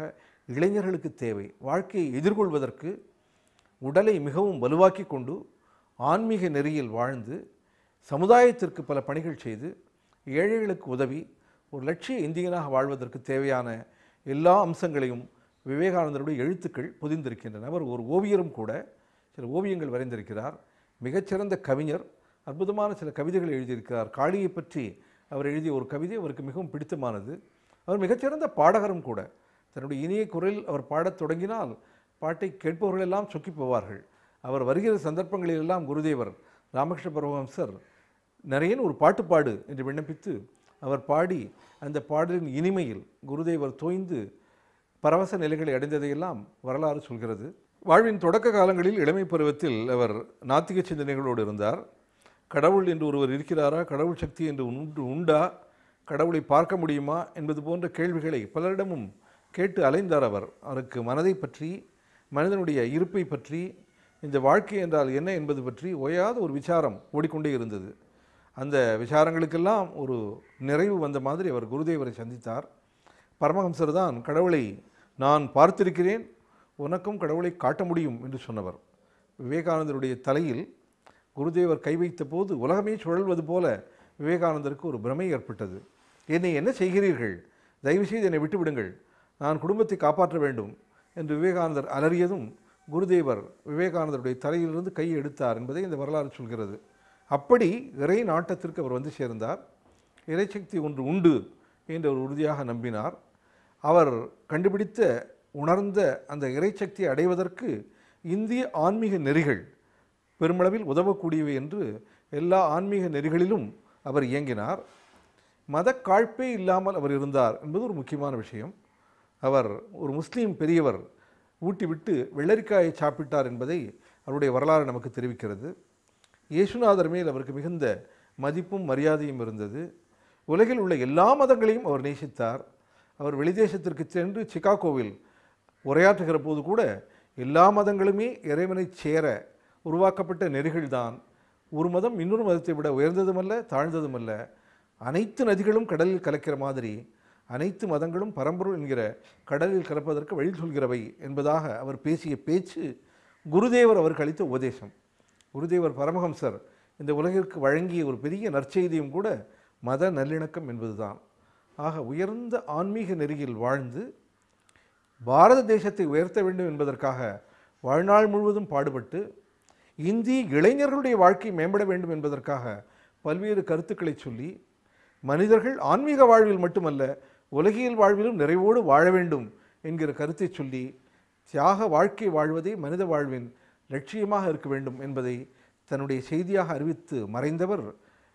இளைஞர்களுக்கு தேவை. வாழ்க்கையை எதிர்கொள்வதற்கு உடலை மிகவும் வலுவாக்கி கொண்டு ஆன்மீக நெறியில் வாழ்ந்து சமுதாயத்திற்கு பல பணிகள் செய்து ஏழைகளுக்கு உதவி ஒரு லட்சிய இந்தியனாக வாழ்வதற்கு தேவையான எல்லா அம்சங்களையும் விவேகானந்தருடைய எழுத்துக்கள் பொதிந்திருக்கின்றன. அவர் ஒரு ஓவியரும் கூட, சில ஓவியங்கள் வரைந்திருக்கிறார். மிகச்சிறந்த கவிஞர், அற்புதமான சில கவிதைகள் எழுதியிருக்கிறார். காளியை பற்றி அவர் எழுதிய ஒரு கவிதை அவருக்கு மிகவும் பிடித்தமானது. அவர் மிகச்சிறந்த பாடகரும் கூட. தன்னுடைய இனிய குரலில் அவர் பாடத் தொடங்கினால் பாட்டை கேட்பவர்களெல்லாம் சொக்கி போவார்கள். அவர் வருகிற சந்தர்ப்பங்களிலெல்லாம் குருதேவர் ராமகிருஷ்ண பரமஹம்சர் நிறைய ஒரு பாட்டு பாடு என்று விண்ணப்பித்து அவர் பாடி அந்த பாடலின் இனிமையில் குருதேவர் தோய்ந்து பரவச நிலைகளை அடைந்ததையெல்லாம் வரலாறு சொல்கிறது. வாழ்வின் தொடக்க காலங்களில் இளமை பருவத்தில் அவர் நாத்திக சிந்தனைகளோடு இருந்தார். கடவுள் என்று ஒருவர் இருக்கிறாரா, கடவுள் சக்தி என்று உண்டா, கடவுளை பார்க்க முடியுமா என்பது போன்ற கேள்விகளை பலரிடமும் கேட்டு அலைந்தார். அவருக்கு மனதை பற்றி, மனிதனுடைய இருப்பை பற்றி, இந்த வாழ்க்கை என்றால் என்ன என்பது பற்றி ஓயாத ஒரு விசாரம் ஓடிக்கொண்டே இருந்தது. அந்த விசாரங்களுக்கெல்லாம் ஒரு நிறைவு வந்த மாதிரி அவர் குருதேவரை சந்தித்தார். பரமஹம்சர் தான் கடவுளை நான் பார்த்திருக்கிறேன், உனக்கும் கடவுளை காட்ட முடியும் என்று சொன்னவர். விவேகானந்தருடைய தலையில் குருதேவர் கை வைத்த போது உலகமே சுழல்வது போல விவேகானந்தருக்கு ஒரு பிரமை ஏற்பட்டது. என்னை என்ன செய்கிறீர்கள், தயவுசெய்து என்னை விட்டுவிடுங்கள், நான் குடும்பத்தை காப்பாற்ற வேண்டும் என்று விவேகானந்தர் அலறியதும் குருதேவர் விவேகானந்தருடைய தலையிலிருந்து கையை எடுத்தார் என்பதை இந்த வரலாறு சொல்கிறது. அப்படி இறை நாட்டத்திற்கு அவர் வந்து சேர்ந்தார். இறைசக்தி ஒன்று உண்டு என்று அவர் உறுதியாக நம்பினார். அவர் கண்டுபிடித்த உணர்ந்த அந்த இறைசக்தியை அடைவதற்கு இந்திய ஆன்மீக நெறிகள் பெருமளவில் உதவக்கூடியவை என்று எல்லா ஆன்மீக நெறிகளிலும் அவர் இயங்கினார். மத காழ்ப்பே இல்லாமல் அவர் இருந்தார் என்பது ஒரு முக்கியமான விஷயம். அவர் ஒரு முஸ்லீம் பெரியவர் ஊட்டி விட்டு வெள்ளரிக்காயை சாப்பிட்டார் என்பதை அவருடைய வரலாறு நமக்கு தெரிவிக்கிறது. இயேசுநாதர் மேல் அவருக்கு மிகுந்த மதிப்பும் மரியாதையும் இருந்தது. உலகில் உள்ள எல்லா மதங்களையும் அவர் நேசித்தார். அவர் வெளிதேசத்திற்கு சென்று சிகாகோவில் உரையாற்றுகிற போது கூட எல்லா மதங்களுமே இறைவனை சேர உருவாக்கப்பட்ட நெறிகள்தான். ஒரு மதம் இன்னொரு மதத்தை விட உயர்ந்ததுமல்ல, தாழ்ந்ததுமல்ல. அனைத்து நதிகளும் கடலில் கலக்கிற மாதிரி அனைத்து மதங்களும் பரம்பொருள் என்கிற கடலில் கலப்பதற்கு வழி சொல்கிறவை என்பதாக அவர் பேசிய பேச்சு குருதேவர் அவருக்கு அளித்த உபதேசம். குருதேவர் பரமஹம்சர் இந்த உலகிற்கு வழங்கிய ஒரு பெரிய நற்செய்தியும் கூட மத நல்லிணக்கம் என்பதுதான். ஆக உயர்ந்த ஆன்மீக நெறியில் வாழ்ந்து பாரத தேசத்தை உயர்த்த வேண்டும் என்பதற்காக வாழ்நாள் முழுவதும் பாடுபட்டு இந்திய இளைஞர்களுடைய வாழ்க்கை மேம்பட வேண்டும் என்பதற்காக பல்வேறு கருத்துக்களை சொல்லி மனிதர்கள் ஆன்மீக வாழ்வில் மட்டுமல்ல உலகியல் வாழ்விலும் நிறைவோடு வாழ வேண்டும் என்கிற கருத்தை சொல்லி தியாக வாழ்க்கை வாழ்வதே மனித வாழ்வின் லட்சியமாக இருக்க வேண்டும் என்பதை தன்னுடைய செய்தியாக அறிவித்து மறைந்தவர்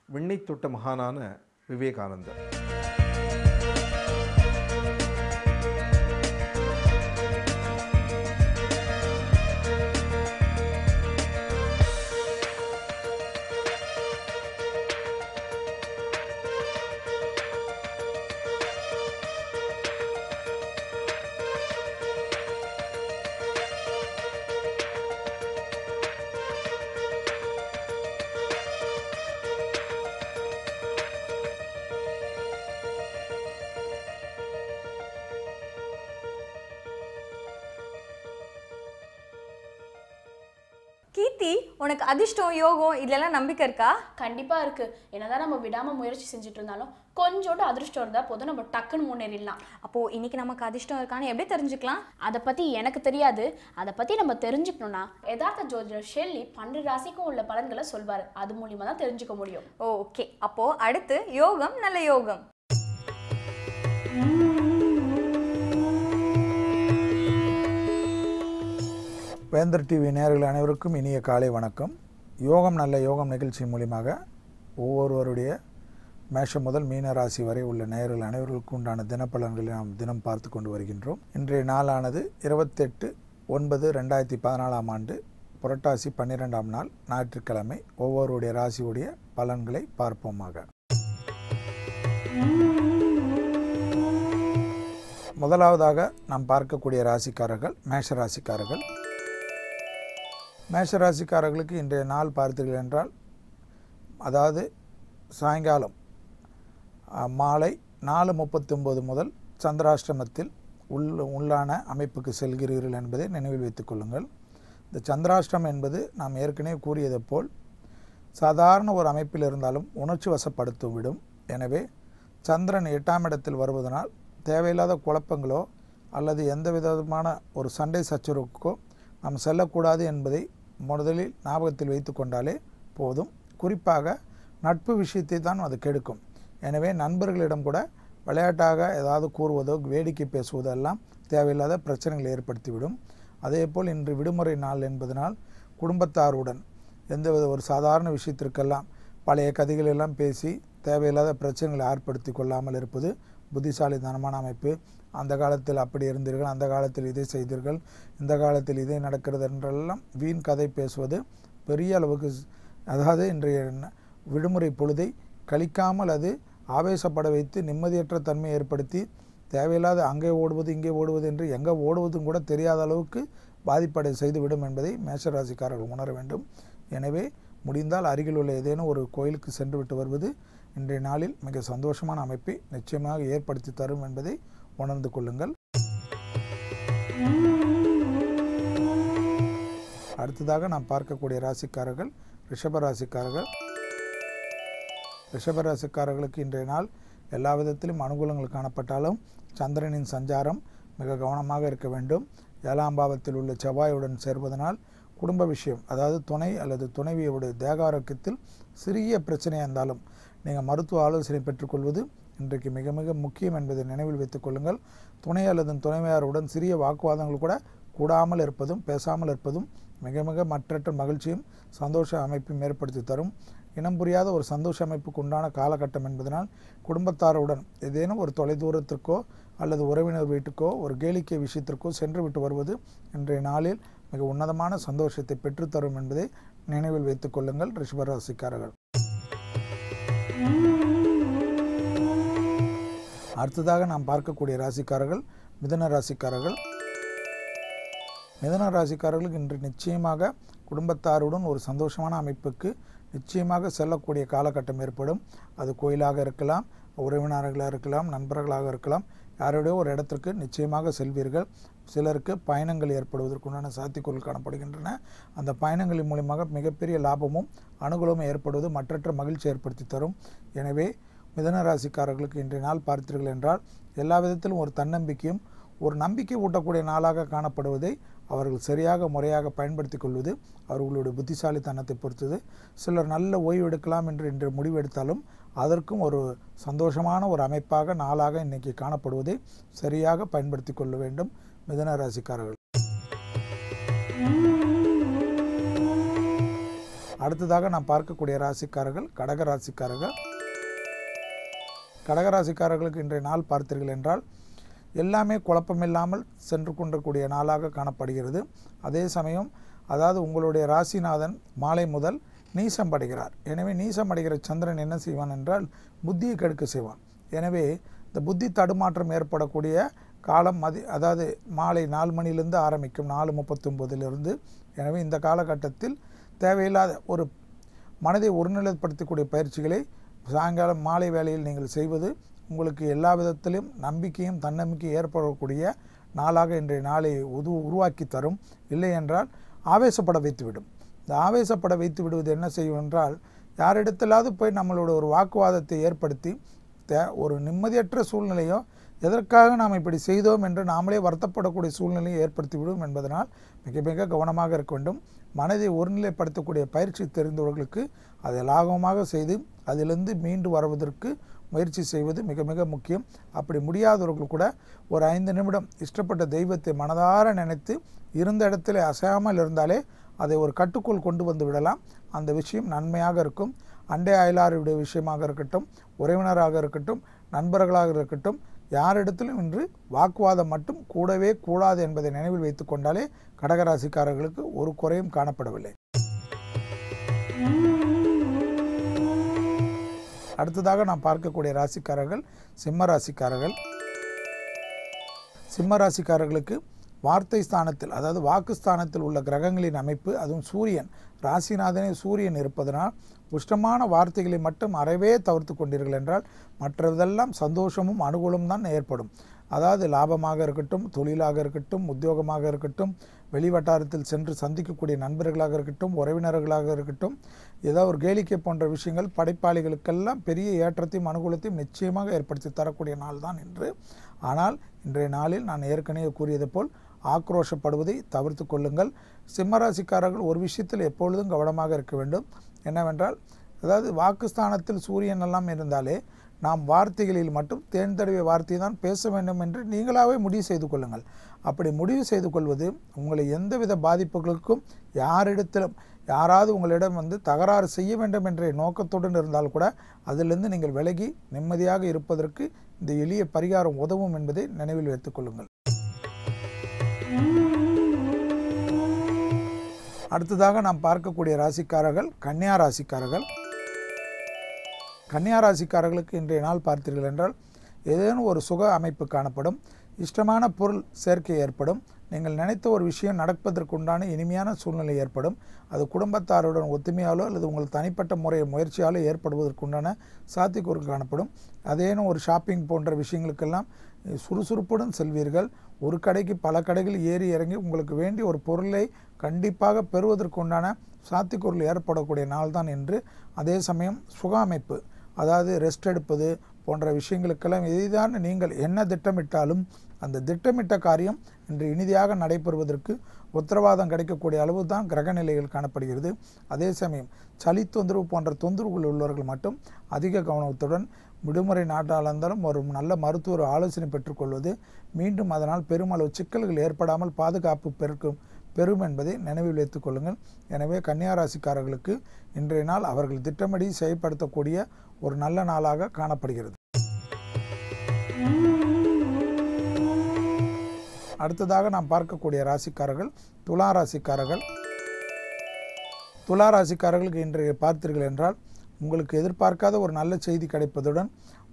விண்ணை தொட்ட மகானான விவேகானந்தர். கீர்த்தி, உனக்கு அதிர்ஷ்டம் யோகம் இதெல்லாம் நம்பிக்கை இருக்கா? கண்டிப்பா இருக்கு. என்னதான் நம்ம விடாம முயற்சி செஞ்சுட்டு இருந்தாலும் கொஞ்சோண்டு அதிர்ஷ்டம் இருந்தா போதும், நம்ம டக்குன்னு முன்னேறிடலாம். அப்போ இன்னைக்கு நமக்கு அதிர்ஷ்டம் இருக்கான்னு எப்படி தெரிஞ்சுக்கலாம்? அதை பத்தி எனக்கு தெரியாது. அதை பத்தி நம்ம தெரிஞ்சுக்கணும்னா யதார்த்த ஜோதிடர் ஷெல்லி 12 ராசிக்கும் உள்ள பலன்களை சொல்வாரு. அது மூலியமா தான் தெரிஞ்சுக்க முடியும். ஓகே, அப்போ அடுத்து யோகம், நல்ல யோகம். வேந்தர் டிவி நேயர்கள் அனைவருக்கும் இனிய காலை வணக்கம். யோகம் நல்ல யோகம் நிகழ்ச்சி மூலியமாக ஒவ்வொருவருடைய மேஷம் முதல் மீன ராசி வரை உள்ள நேயர்கள் அனைவருக்கும் உண்டான தினப்பலன்களை நாம் தினம் பார்த்து கொண்டு வருகின்றோம். இன்றைய நாளானது 28/9/2014 ஆண்டு புரட்டாசி 12ஆம் நாள் ஞாயிற்றுக்கிழமை. ஒவ்வொருடைய ராசியுடைய பலன்களை பார்ப்போமாக. முதலாவதாக நாம் பார்க்கக்கூடிய ராசிக்காரர்கள் மேஷ ராசிக்காரர்கள். மேஷ ராசிக்காரர்களுக்கு இன்றைய நாள் பார்த்தீர்கள் என்றால், அதாவது சாயங்காலம் மாலை 4:39 முதல் சந்திராஷ்டமத்தில் உள்ளான அமைப்புக்கு செல்கிறீர்கள் என்பதை நினைவில் வைத்துக் கொள்ளுங்கள். இந்த சந்திராஷ்டிரம் என்பது நாம் ஏற்கனவே கூறியது போல் சாதாரண ஒரு அமைப்பில் இருந்தாலும் உணர்ச்சி வசப்படுத்திவிடும். எனவே சந்திரன் 8ஆம் இடத்தில் வருவதனால் தேவையில்லாத குழப்பங்களோ அல்லது எந்த விதமான ஒரு சண்டை சச்சரவுக்கோ நாம் செல்லக்கூடாது என்பதை முதலில் ஞாபகத்தில் வைத்து கொண்டாலே போதும். குறிப்பாக நட்பு விஷயத்தை தான் அது கெடுக்கும். எனவே நண்பர்களிடம் கூட விளையாட்டாக ஏதாவது கூறுவதோ வேடிக்கை பேசுவதோ எல்லாம் தேவையில்லாத பிரச்சனைகளை ஏற்படுத்திவிடும். அதேபோல் இன்று விடுமுறை நாள் என்பதனால் குடும்பத்தாருடன் எந்தவித ஒரு சாதாரண விஷயத்திற்கெல்லாம் பழைய கதைகளெல்லாம் பேசி தேவையில்லாத பிரச்சனைகளை ஏற்படுத்தி கொள்ளாமல் இருப்பது புத்திசாலித்தனமான அமைப்பு. அந்த காலத்தில் அப்படி இருந்தீர்கள், அந்த காலத்தில் இதை செய்தீர்கள், இந்த காலத்தில் இதை நடக்கிறது என்றெல்லாம் வீண் கதை பேசுவது பெரிய அளவுக்கு, அதாவது இன்றைய விடுமுறை பொழுதை கழிக்காமல் அது ஆவேசப்பட வைத்து நிம்மதியற்ற தன்மையை ஏற்படுத்தி தேவையில்லாத அங்கே ஓடுவது இங்கே ஓடுவது என்று எங்கே ஓடுவதும் கூட தெரியாத அளவுக்கு பாதிப்படை செய்துவிடும் என்பதை மேஷராசிக்காரர்கள் உணர வேண்டும். எனவே முடிந்தால் அருகில் உள்ள ஏதேனும் ஒரு கோயிலுக்கு சென்று விட்டு வருவது இன்றைய நாளில் மிக சந்தோஷமான அமைப்பை நிச்சயமாக ஏற்படுத்தி தரும் என்பதை உணர்ந்து கொள்ளுங்கள். அடுத்ததாக நாம் பார்க்கக்கூடிய ராசிக்காரர்கள் ரிஷபராசிக்காரர்கள். ரிஷபராசிக்காரர்களுக்கு இன்றைய நாள் எல்லா விதத்திலும் அனுகூலங்கள் காணப்பட்டாலும் சந்திரனின் சஞ்சாரம் மிக கவனமாக இருக்க வேண்டும். 7ஆம் பாவத்தில் உள்ள செவ்வாயுடன் சேர்வதனால் குடும்ப விஷயம், அதாவது துணை அல்லது துணைவியுடைய தேக ஆரோக்கியத்தில் சிறிய பிரச்சனையாக இருந்தாலும் நீங்கள் மருத்துவ ஆலோசனை பெற்றுக்கொள்வது இன்றைக்கு மிக மிக முக்கியம் என்பதை நினைவில் வைத்துக் கொள்ளுங்கள். துணை அல்லது துணைவியாருடன் சிறிய வாக்குவாதங்கள் கூட கூடாமல் இருப்பதும் பேசாமல் இருப்பதும் மிக மிக மற்றற்ற மகிழ்ச்சியும் சந்தோஷ அமைப்பையும் ஏற்படுத்தி தரும். இனம் புரியாத ஒரு சந்தோஷ அமைப்புக்கு உண்டான காலகட்டம் என்பதனால் குடும்பத்தாருடன் ஏதேனும் ஒரு தொலைதூரத்திற்கோ அல்லது உறவினர் வீட்டுக்கோ ஒரு கேளிக்கை விஷயத்திற்கோ சென்று விட்டு வருவது இன்றைய நாளில் மிக உன்னதமான சந்தோஷத்தை பெற்றுத்தரும் என்பதை நினைவில் வைத்துக் கொள்ளுங்கள் ரிஷபராசிக்காரர்கள். அடுத்ததாக நாம் பார்க்கக்கூடிய ராசிக்காரர்கள் மிதுன ராசிக்காரர்கள். மிதுன ராசிக்காரர்களுக்கு இன்று நிச்சயமாக குடும்பத்தாருடன் ஒரு சந்தோஷமான அமைப்புக்கு நிச்சயமாக செல்லக்கூடிய காலகட்டம் ஏற்படும். அது கோயிலாக இருக்கலாம், உறவினர்களாக இருக்கலாம், நண்பர்களாக இருக்கலாம், யாருடைய ஒரு இடத்திற்கு நிச்சயமாக செல்வீர்கள். சிலருக்கு பயணங்கள் ஏற்படுவதற்குண்டான சாத்தியக்கூறுகள் காணப்படுகின்றன. அந்த பயணங்களின் மூலமாக மிகப்பெரிய லாபமும் அனுகூலமும் ஏற்படுவது மற்றற்ற மகிழ்ச்சி ஏற்படுத்தி தரும். எனவே மிதுன ராசிக்காரர்களுக்கு இன்றைய நாள் பார்த்தீர்கள் என்றால் எல்லா விதத்திலும் ஒரு தன்னம்பிக்கையும் ஒரு நம்பிக்கை ஊட்டக்கூடிய நாளாக காணப்படுவதை அவர்கள் சரியாக முறையாக பயன்படுத்தி கொள்வது அவர்களுடைய புத்திசாலித்தனத்தை பொறுத்தது. சிலர் நல்ல ஓய்வு எடுக்கலாம் என்று இன்று முடிவெடுத்தாலும் அதற்கும் ஒரு சந்தோஷமான ஒரு அமைப்பாக நாளாக இன்றைக்கி காணப்படுவதை சரியாக பயன்படுத்தி கொள்ள வேண்டும் மிதுன ராசிக்காரர்கள். அடுத்ததாக நாம் பார்க்கக்கூடிய ராசிக்காரர்கள் கடக ராசிக்காரர்கள். கடகராசிக்காரர்களுக்கு இன்றைய நாள் பார்த்தீர்கள் என்றால் எல்லாமே குழப்பமில்லாமல் சென்று கொண்டிருக்கூடிய நாளாக காணப்படுகிறது. அதே சமயம் அதாவது உங்களுடைய ராசிநாதன் மாலை முதல் நீசம் அடைகிறார். எனவே நீசம் அடைகிற சந்திரன் என்ன செய்வான் என்றால் புத்தியை கெடுக்க செய்வான். எனவே இந்த புத்தி தடுமாற்றம் ஏற்படக்கூடிய காலம் அதாவது மாலை 4 மணியிலிருந்து ஆரம்பிக்கும் 4:39 எனவே இந்த காலகட்டத்தில் தேவையில்லாத ஒரு மனதை ஒருநிலைப்படுத்தக்கூடிய பயிற்சிகளை சாயங்காலம் மாலை வேளையில் நீங்கள் செய்வது உங்களுக்கு எல்லா விதத்திலும் நம்பிக்கையும் தன்னம்பிக்கையும் ஏற்படக்கூடிய நாளாக இன்றைய நாளை உருவாக்கி தரும். இல்லை என்றால் ஆவேசப்பட வைத்துவிடும். இந்த ஆவேசப்பட வைத்து விடுவது என்ன செய்யும் என்றால் யாரிடத்திலாவது போய் நம்மளோட ஒரு வாக்குவாதத்தை ஏற்படுத்தி ஒரு நிம்மதியற்ற சூழ்நிலையோ எதற்காக நாம் இப்படி செய்தோம் என்று நாமளே வருத்தப்படக்கூடிய சூழ்நிலையை ஏற்படுத்திவிடும் என்பதனால் மிக மிக கவனமாக இருக்க வேண்டும். மனதை ஒருநிலைப்படுத்தக்கூடிய பயிற்சி தெரிந்தவர்களுக்கு அதை லாபமாக செய்து அதிலிருந்து மீண்டு வருவதற்கு முயற்சி செய்வது மிக மிக முக்கியம். அப்படி முடியாதவர்கள் கூட ஒரு 5 நிமிடம் இஷ்டப்பட்ட தெய்வத்தை மனதார நினைத்து இருந்த இடத்துல அசையாமல் இருந்தாலே அதை ஒரு கட்டுக்குள் கொண்டு வந்து விடலாம். அந்த விஷயம் நன்மையாக இருக்கும். அண்டை அயலாருடைய விஷயமாக இருக்கட்டும், உறவினராக இருக்கட்டும், நண்பர்களாக இருக்கட்டும், யாரிடத்திலும் இன்று வாக்குவாதம் மட்டும் கூடவே கூடாது என்பதை நினைவில் வைத்து கொண்டாலே கடகராசிக்காரர்களுக்கு ஒரு குறையும் காணப்படவில்லை. அடுத்ததாக நாம் பார்க்கக்கூடிய ராசிக்காரர்கள் சிம்ம ராசிக்காரர்கள். சிம்ம ராசிக்காரர்களுக்கு வார்த்தை ஸ்தானத்தில், அதாவது வாக்குஸ்தானத்தில் உள்ள கிரகங்களின் அமைப்பு, அதுவும் சூரியன், ராசிநாதனே சூரியன் இருப்பதனால் உஷ்டமான வார்த்தைகளை மட்டும் அறவே தவிர்த்து கொண்டீர்கள் என்றால் மற்றதெல்லாம் சந்தோஷமும் அனுகூலமும் தான் ஏற்படும். அதாவது லாபமாக இருக்கட்டும், தொழிலாக இருக்கட்டும், உத்தியோகமாக இருக்கட்டும், வெளிவட்டாரத்தில் சென்று சந்திக்கக்கூடிய நண்பர்களாக இருக்கட்டும், உறவினர்களாக இருக்கட்டும், ஏதோ ஒரு கேளிக்கை போன்ற விஷயங்கள் படைப்பாளிகளுக்கெல்லாம் பெரிய ஏற்றத்தையும் அனுகூலத்தையும் நிச்சயமாக ஏற்படுத்தி தரக்கூடிய நாள் தான் இன்று. ஆனால் இன்றைய நாளில் நான் ஏற்கனவே கூறியது போல் ஆக்ரோஷப்படுவதை தவிர்த்து கொள்ளுங்கள். சிம்மராசிக்காரர்கள் ஒரு விஷயத்தில் எப்பொழுதும் கவனமாக இருக்க வேண்டும். என்னவென்றால், அதாவது வாக்குஸ்தானத்தில் சூரியன் எல்லாம் இருந்தாலே நாம் வார்த்தைகளில் மட்டும் தேன் தடவிய வார்த்தை தான் பேச வேண்டும் என்று நீங்களாகவே முடிவு செய்து கொள்ளுங்கள். அப்படி முடிவு செய்து கொள்வது உங்களை எந்தவித பாதிப்புகளுக்கும், யாரிடத்திலும் யாராவது உங்களிடம் தகராறு செய்ய வேண்டும் என்ற நோக்கத்துடன் இருந்தால் கூட அதிலிருந்து நீங்கள் விலகி நிம்மதியாக இருப்பதற்கு இந்த எளிய பரிகாரம் உதவும் என்பதை நினைவில் வைத்துக் கொள்ளுங்கள். அடுத்ததாக நாம் பார்க்கக்கூடிய ராசிக்காரர்கள் கன்னியா ராசிக்காரர்கள். கன்னியா ராசிக்காரர்களுக்கு இன்றைய நாள் பார்த்தீர்கள் என்றால் ஏதேனும் ஒரு சுக அமைப்பு காணப்படும், இஷ்டமான பொருள் சேர்க்கை ஏற்படும், நீங்கள் நினைத்த ஒரு விஷயம் நடப்பதற்குண்டான இனிமையான சூழ்நிலை ஏற்படும். அது குடும்பத்தாருடன் ஒத்துமையாலோ அல்லது உங்கள் தனிப்பட்ட முயற்சியாலோ ஏற்படுவதற்குண்டான சாத்தியக்கூறு காணப்படும். அதேனும் ஒரு ஷாப்பிங் போன்ற விஷயங்களுக்கெல்லாம் சுறுசுறுப்புடன் செல்வீர்கள். ஒரு கடைக்கு பல கடைகள் ஏறி இறங்கி உங்களுக்கு வேண்டிய ஒரு பொருளை கண்டிப்பாக பெறுவதற்குண்டான சாத்தியக்கூறுகள் ஏற்படக்கூடிய நாள் தான் என்று. அதே சமயம் சுக அமைப்பு, அதாவது ரெஸ்ட் எடுப்பது போன்ற விஷயங்களுக்கெல்லாம் எளிதான நீங்கள் என்ன திட்டமிட்டாலும் அந்த திட்டமிட்ட காரியம் இன்று இனிதியாக நடைபெறுவதற்கு உத்தரவாதம் கிடைக்கக்கூடிய அளவு தான் கிரக நிலைகள் காணப்படுகிறது. அதே சமயம் சளி தொந்தரவு போன்ற தொந்தரவுகள் உள்ளவர்கள் மட்டும் அதிக கவனத்துடன் விடுமுறை நாட்டால் இருந்தாலும் ஒரு நல்ல மருத்துவர் ஆலோசனை பெற்றுக்கொள்வது, மீண்டும் அதனால் பெருமளவு சிக்கல்கள் ஏற்படாமல் பாதுகாப்பு பெறும் என்பதை நினைவில் வைத்துக் கொள்ளுங்கள். எனவே கன்னியா ராசிக்காரர்களுக்கு இன்றைய நாள் அவர்கள் திட்டமிடி செயல்படுத்தக்கூடிய ஒரு நல்ல நாளாக காணப்படுகிறது. அடுத்ததாக நாம் பார்க்கக்கூடிய ராசிக்காரர்கள் துலா ராசிக்காரர்கள். துலா ராசிக்காரர்களுக்கு இன்றைய பார்த்தீர்கள் என்றால் உங்களுக்கு எதிர்பார்க்காத ஒரு நல்ல செய்தி கிடைப்பதுடன்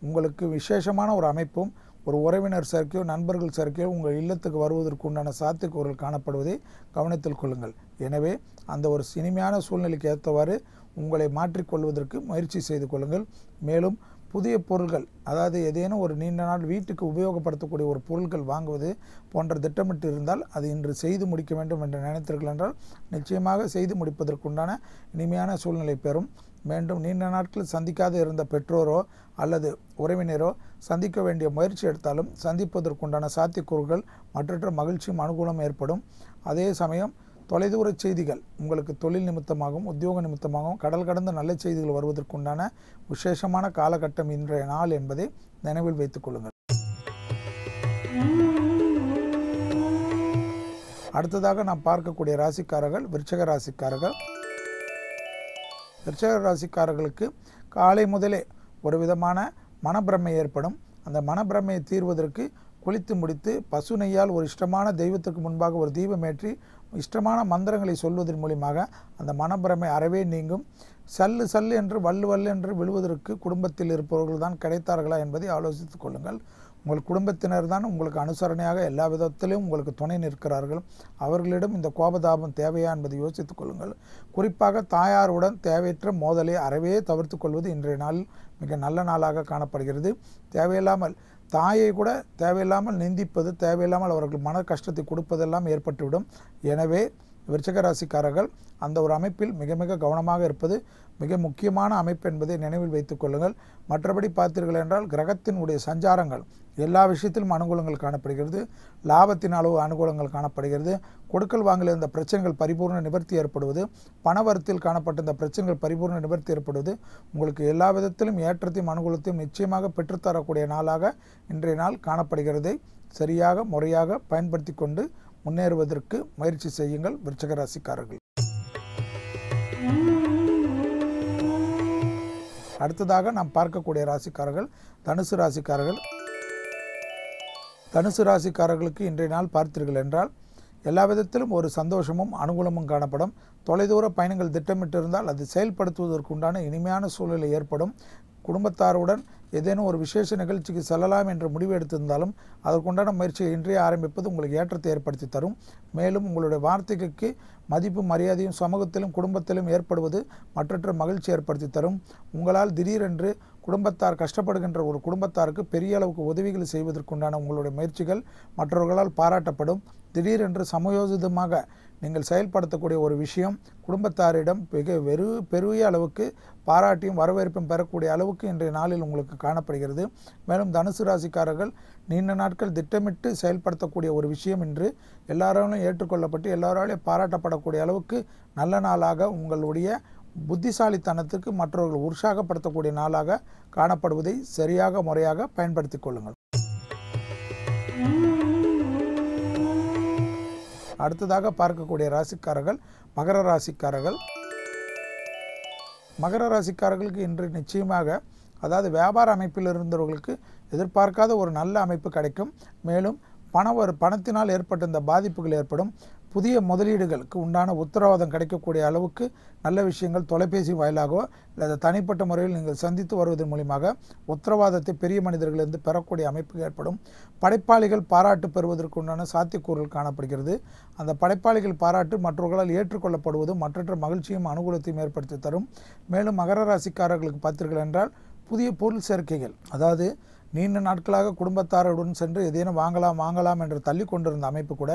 உங்களுக்கு விசேஷமான ஒரு அமைப்பும், ஒரு உறவினர் சேர்க்கையோ நண்பர்கள் சேர்க்கையோ உங்கள் இல்லத்துக்கு வருவதற்கு உண்டான சாத்தியக்கூறுகள் காணப்படுவதை கவனத்தில் கொள்ளுங்கள். எனவே அந்த ஒரு இனிமையான சூழ்நிலைக்கு ஏற்றவாறு உங்களை மாற்றிக்கொள்வதற்கு முயற்சி செய்து கொள்ளுங்கள். மேலும் புதிய பொருட்கள், அதாவது ஏதேனும் ஒரு நீண்ட நாள் வீட்டுக்கு உபயோகப்படுத்தக்கூடிய ஒரு பொருட்கள் வாங்குவது போன்ற திட்டமிட்டு இருந்தால் அது இன்று செய்து முடிக்க வேண்டும் என்று நினைத்தீர்கள் என்றால் நிச்சயமாக செய்து முடிப்பதற்குண்டான இனிமையான சூழ்நிலை பெறும். மீண்டும் நீண்ட நாட்கள் சந்திக்காது இருந்த பெற்றோரோ அல்லது உறவினரோ சந்திக்க வேண்டிய முயற்சி எடுத்தாலும் சந்திப்பதற்குண்டான சாத்தியக்கூறுகள் மற்றற்ற மகிழ்ச்சியும் அனுகூலம் ஏற்படும். அதே சமயம் தொலைதூர செய்திகள் உங்களுக்கு தொழில் நிமித்தமாகவும் உத்தியோக நிமித்தமாகவும் கடல் கடந்த நல்ல செய்திகள் வருவதற்குண்டான விசேஷமான காலகட்டம் இன்றைய நாள் என்பதை நினைவில் வைத்துக் கொள்ளுங்கள். அடுத்ததாக நாம் பார்க்கக்கூடிய ராசிக்காரர்கள் விருச்சிக ராசிக்காரர்கள். விருச்சிக ராசிக்காரர்களுக்கு காலை முதலே ஒரு விதமான மனப்பிரமை ஏற்படும். அந்த மனப்பிரமையை தீர்வதற்கு குளித்து முடித்து பசு நெய்யால் ஒரு இஷ்டமான தெய்வத்துக்கு முன்பாக ஒரு தீபமேற்றி இஷ்டமான மந்திரங்களை சொல்வதன் மூலியமாக அந்த மனப்பிரமை அறவே நீங்கும். சல்லு சல்லு என்று வல்லு என்று விழுவதற்கு குடும்பத்தில் இருப்பவர்கள் தான் கிடைத்தார்களா என்பதை ஆலோசித்துக் கொள்ளுங்கள். உங்கள் குடும்பத்தினர் தான் உங்களுக்கு அனுசரணையாக எல்லா விதத்திலும் உங்களுக்கு துணை நிற்கிறார்கள். அவர்களிடம் இந்த கோபதாபம் தேவையா என்பதை யோசித்துக் கொள்ளுங்கள். குறிப்பாக தாயாருடன் தேவையற்ற மோதலை அறவே தவிர்த்து கொள்வது இன்றைய நாள் மிக நல்ல நாளாக காணப்படுகிறது. தேவையில்லாமல் தாயை கூட தேவையில்லாமல் நிந்திப்பது, தேவையில்லாமல் அவர்கள் மன கஷ்டத்தை கொடுப்பதெல்லாம் ஏற்பட்டுவிடும். எனவே விருச்சிக ராசிக்காரர்கள் அந்த ஒரு அமைப்பில் மிக மிக கவனமாக இருப்பது மிக முக்கியமான அமைப்பு என்பதை நினைவில் வைத்துக் கொள்ளுங்கள். மற்றபடி பார்த்தீர்கள் என்றால் கிரகத்தினுடைய சஞ்சாரங்கள் எல்லா விஷயத்திலும் அனுகூலங்கள் காணப்படுகிறது. லாபத்தின் அளவு அனுகூலங்கள் காணப்படுகிறது. கொடுக்கல் வாங்கல இந்த பிரச்சனைகள் பரிபூர்ண நிவர்த்தி ஏற்படுவது, பணவரத்தில் காணப்பட்ட இந்த பிரச்சனைகள் பரிபூர்ண நிவர்த்தி ஏற்படுவது உங்களுக்கு எல்லா விதத்திலும் ஏற்றத்தையும் அனுகூலத்தையும் நிச்சயமாக பெற்றுத்தரக்கூடிய நாளாக இன்றைய நாள் காணப்படுகிறதை சரியாக முறையாக பயன்படுத்தி கொண்டு முன்னேறுவதற்கு முயற்சி செய்யுங்கள் விருச்சிக ராசிக்காரர்கள். அடுத்ததாக நாம் பார்க்கக்கூடிய ராசிக்காரர்கள் தனுசு ராசிக்காரர்கள். தனுசு ராசிக்காரர்களுக்கு இன்றைய நாள் பார்த்தீர்கள் என்றால் எல்லா விதத்திலும் ஒரு சந்தோஷமும் அனுகூலமும் காணப்படும். தொலைதூர பயணங்கள் திட்டமிட்டிருந்தால் அது செயல்படுத்துவதற்குண்டான இனிமையான சூழ்நிலை ஏற்படும். குடும்பத்தாருடன் ஏதேனும் ஒரு விசேஷ நிகழ்ச்சிக்கு செல்லலாம் என்று முடிவு எடுத்திருந்தாலும் அதற்குண்டான முயற்சியை இன்றே ஆரம்பிப்பது உங்களுக்கு ஏற்றத்தை ஏற்படுத்தி தரும். மேலும் உங்களுடைய வார்த்தைக்கு மதிப்பு மரியாதையும் சமூகத்திலும் குடும்பத்திலும் ஏற்படுவது மற்றற்ற மகிழ்ச்சி ஏற்படுத்தி தரும். உங்களால் திடீரென்று குடும்பத்தார் கஷ்டப்படுகின்ற ஒரு குடும்பத்தாருக்கு பெரிய அளவுக்கு உதவிகள் செய்வதற்குண்டான உங்களுடைய முயற்சிகள் மற்றவர்களால் பாராட்டப்படும். திடீரென்று சமயோசிதமாக நீங்கள் செயல்படுத்தக்கூடிய ஒரு விஷயம் குடும்பத்தாரிடம் பெரிய அளவுக்கு பாராட்டியும் வரவேற்பும் பெறக்கூடிய அளவுக்கு இன்றைய நாளில் உங்களுக்கு காணப்படுகிறது. மேலும் தனுசு ராசிக்காரர்கள் நீண்ட நாட்கள் திட்டமிட்டு செயல்படுத்தக்கூடிய ஒரு விஷயம் இன்று எல்லாராலும் ஏற்றுக்கொள்ளப்பட்டு எல்லாராலையும் பாராட்டப்படக்கூடிய அளவுக்கு நல்ல நாளாக உங்களுடைய புத்திசாலித்தனத்துக்கு மற்றவர்கள் உற்சாகப்படுத்தக்கூடிய நாளாக காணப்படுவதை சரியாக முறையாக பயன்படுத்திக் கொள்ளுங்கள். அடுத்ததாக பார்க்கக்கூடிய ராசிக்காரர்கள் மகர ராசிக்காரர்கள். மகர ராசிக்காரர்களுக்கு இன்று நிச்சயமாக அதாவது வியாபார அமைப்பில் இருந்தவர்களுக்கு எதிர்பார்க்காத ஒரு நல்ல அமைப்பு கிடைக்கும். மேலும் பணத்தினால் ஏற்பட்ட இந்த பாதிப்புகள் ஏற்படும். புதிய முதலீடுகளுக்கு உண்டான உத்தரவாதம் கிடைக்கக்கூடிய அளவுக்கு நல்ல விஷயங்கள் தொலைபேசி வாயிலாகவோ அல்லது தனிப்பட்ட முறையில் நீங்கள் சந்தித்து வருவதன் மூலியமாக உத்தரவாதத்தை பெரிய மனிதர்களிலிருந்து பெறக்கூடிய அமைப்பு ஏற்படும். படைப்பாளிகள் பாராட்டு பெறுவதற்கு உண்டான சாத்தியக்கூறுகள் காணப்படுகிறது. அந்த படைப்பாளிகள் பாராட்டு மற்றவர்களால் ஏற்றுக்கொள்ளப்படுவது மற்றற்ற மகிழ்ச்சியும் அனுகூலத்தையும் ஏற்படுத்தி தரும். மேலும் மகர ராசிக்காரர்களுக்கு பார்த்தீர்கள் என்றால் புதிய பொருள் சேர்க்கைகள், அதாவது நீண்ட நாட்களாக குடும்பத்தாருடன் சென்று ஏதேனும் வாங்கலாம் என்று தள்ளி கொண்டிருந்த அமைப்பு கூட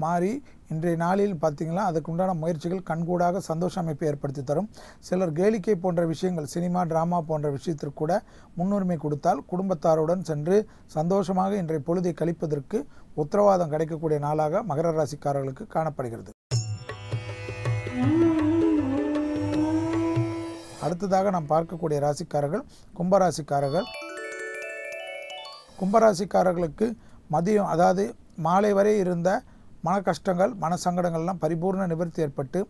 மாறி இன்றைய நாளில் பார்த்திங்கன்னா அதுக்குண்டான முயற்சிகள் கண்கூடாக சந்தோஷ அமைப்பை ஏற்படுத்தி தரும். சிலர் கேளிக்கை போன்ற விஷயங்கள், சினிமா டிராமா போன்ற விஷயத்திற்கு கூட முன்னுரிமை கொடுத்தால் குடும்பத்தாருடன் சென்று சந்தோஷமாக இன்றைய பொழுதை கழிப்பதற்கு உத்தரவாதம் கிடைக்கக்கூடிய நாளாக மகர ராசிக்காரர்களுக்கு காணப்படுகிறது. அடுத்ததாக நாம் பார்க்கக்கூடிய ராசிக்காரர்கள் கும்பராசிக்காரர்கள். கும்பராசிக்காரர்களுக்கு மதியம் அதாவது மாலை வரை இருந்த மன கஷ்டங்கள் மனசங்கடங்கள்லாம் பரிபூர்ண நிவர்த்தி ஏற்பட்டு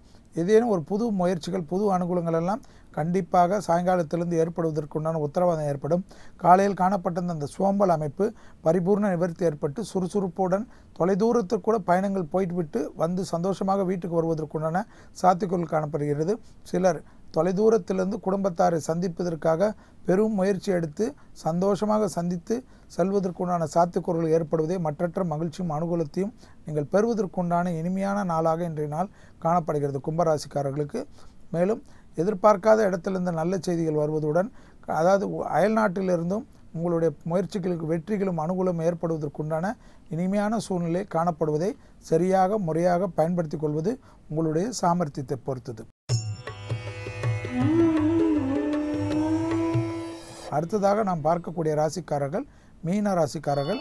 ஏதேனும் ஒரு புது முயற்சிகள் புது அனுகூலங்கள் எல்லாம் கண்டிப்பாக சாயங்காலத்திலிருந்து ஏற்படுவதற்குண்டான உத்தரவாதம் ஏற்படும். காலையில் காணப்பட்ட அந்த சோம்பல் அமைப்பு பரிபூர்ண நிவர்த்தி ஏற்பட்டு சுறுசுறுப்புடன் தொலைதூரத்துக்கு கூட பயணங்கள் போய்விட்டு வந்து சந்தோஷமாக வீட்டுக்கு வருவதற்குண்டான சாத்தியக்கூறுகள் காணப்படுகிறது. சிலர் தொலைதூரத்திலிருந்து குடும்பத்தாரை சந்திப்பதற்காக பெரும் முயற்சி எடுத்து சந்தோஷமாக சந்தித்து செல்வதற்குண்டான சாத்தியக்கூறுகள் ஏற்படுவதை மற்றற்ற மகிழ்ச்சியும் அனுகூலத்தையும் நீங்கள் பெறுவதற்குண்டான இனிமையான நாளாக இன்றைய நாள் காணப்படுகிறது கும்பராசிக்காரர்களுக்கு. மேலும் எதிர்பார்க்காத இடத்திலிருந்து நல்ல செய்திகள் வருவதுடன் அதாவது அயல்நாட்டிலிருந்தும் உங்களுடைய முயற்சிகளுக்கு வெற்றிகளும் அனுகூலம் ஏற்படுவதற்குண்டான இனிமையான சூழ்நிலை காணப்படுவதை சரியாக முறையாக பயன்படுத்தி கொள்வது உங்களுடைய சாமர்த்தியத்தை பொறுத்தது. அடுத்ததாக நாம் பார்க்கக்கூடிய ராசிக்காரர்கள் மீன ராசிக்காரர்கள்.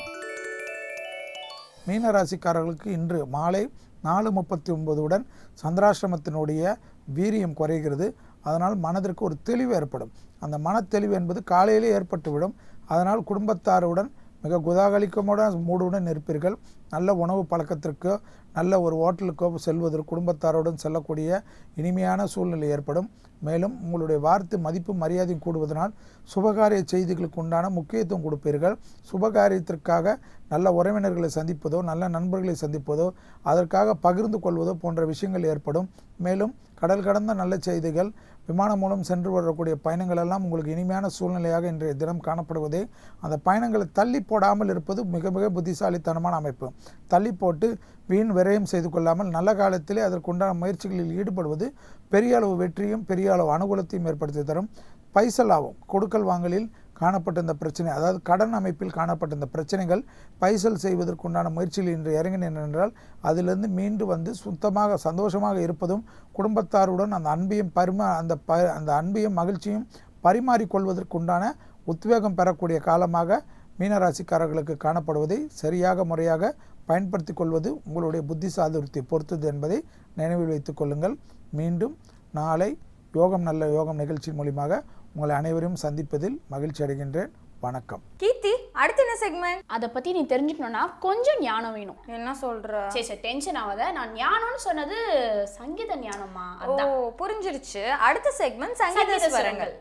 மீன ராசிக்காரர்களுக்கு இன்று மாலை 4:39 சந்திராசிரமத்தினுடைய வீரியம் குறைகிறது. அதனால் மனதிற்கு ஒரு தெளிவு ஏற்படும். அந்த மனத்தெளிவு என்பது காலையிலே ஏற்பட்டுவிடும். அதனால் குடும்பத்தாருடன் மிக குதாகலிக்கமுடன் மூடுடன் இருப்பீர்கள். நல்ல உணவு பழக்கத்திற்கோ நல்ல ஒரு ஹோட்டலுக்கோ செல்வதற்கு குடும்பத்தாருடன் செல்லக்கூடிய இனிமையான சூழ்நிலை ஏற்படும். மேலும் உங்களுடைய வார்த்தை மதிப்பு மரியாதையும் கூடுவதனால் சுபகாரிய செய்திகளுக்கு உண்டான முக்கியத்துவம் கொடுப்பீர்கள். சுபகாரியத்திற்காக நல்ல உறவினர்களை சந்திப்பதோ நல்ல நண்பர்களை சந்திப்பதோ அதற்காக பகிர்ந்து கொள்வதோ போன்ற விஷயங்கள் ஏற்படும். மேலும் கடல் கடந்த நல்ல செய்திகள் விமானம் மூலம் சென்று வரக்கூடிய பயணங்கள் எல்லாம் உங்களுக்கு இனிமையான சூழ்நிலையாக இன்றைய தினம் காணப்படுவதே அந்த பயணங்களை தள்ளி போடாமல் இருப்பது மிக மிக புத்திசாலித்தனமான அமைப்பு. தள்ளி போட்டு வீண் விரயம் செய்து கொள்ளாமல் நல்ல காலத்திலே அதற்குண்டான முயற்சிகளில் ஈடுபடுவது பெரிய அளவு வெற்றியும் பெரிய அளவு அனுகூலத்தையும் ஏற்படுத்தி தரும். பைசலாகும் கொடுக்கல் வாங்கலில் காணப்பட்ட இந்த பிரச்சனை, அதாவது கடன் அமைப்பில் காணப்பட்ட இந்த பிரச்சனைகள் பைசல் செய்வதற்குண்டான முயற்சியில் இன்று இறங்கினேன் என்றால் அதிலிருந்து மீண்டு வந்து சுத்தமாக சந்தோஷமாக இருப்பதும் குடும்பத்தாருடன் அந்த அன்பையும் அந்த அன்பையும் மகிழ்ச்சியும் பரிமாறிக்கொள்வதற்குண்டான உத்வேகம் பெறக்கூடிய காலமாக மீனராசிக்காரர்களுக்கு காணப்படுவதை சரியாக முறையாக பயன்படுத்தி கொள்வது உங்களுடைய புத்தி சாதுரியத்தை பொறுத்தது என்பதை நினைவில் வைத்துக் கொள்ளுங்கள். மீண்டும் நாளை யோகம் நல்ல யோகம் நிகழ்ச்சி மூலமாக உங்களை அனைவரையும் சந்திப்பதில் மகிழ்ச்சி அடைகின்றேன். வணக்கம். கீர்த்தி, அடுத்து என்ன செக்மெண்ட்? அதை பத்தி நீ தெரிஞ்சுக்கணும்னா கொஞ்சம் ஞானம் வேணும். என்ன சொல்ற? சரி டென்ஷன் ஆகாத. நான் ஞானம்னு சொன்னது சங்கீத ஞானமா? ஓ புரிஞ்சிருச்சு. அடுத்த செக்மெண்ட் சங்கீத ஸ்வரங்கள்.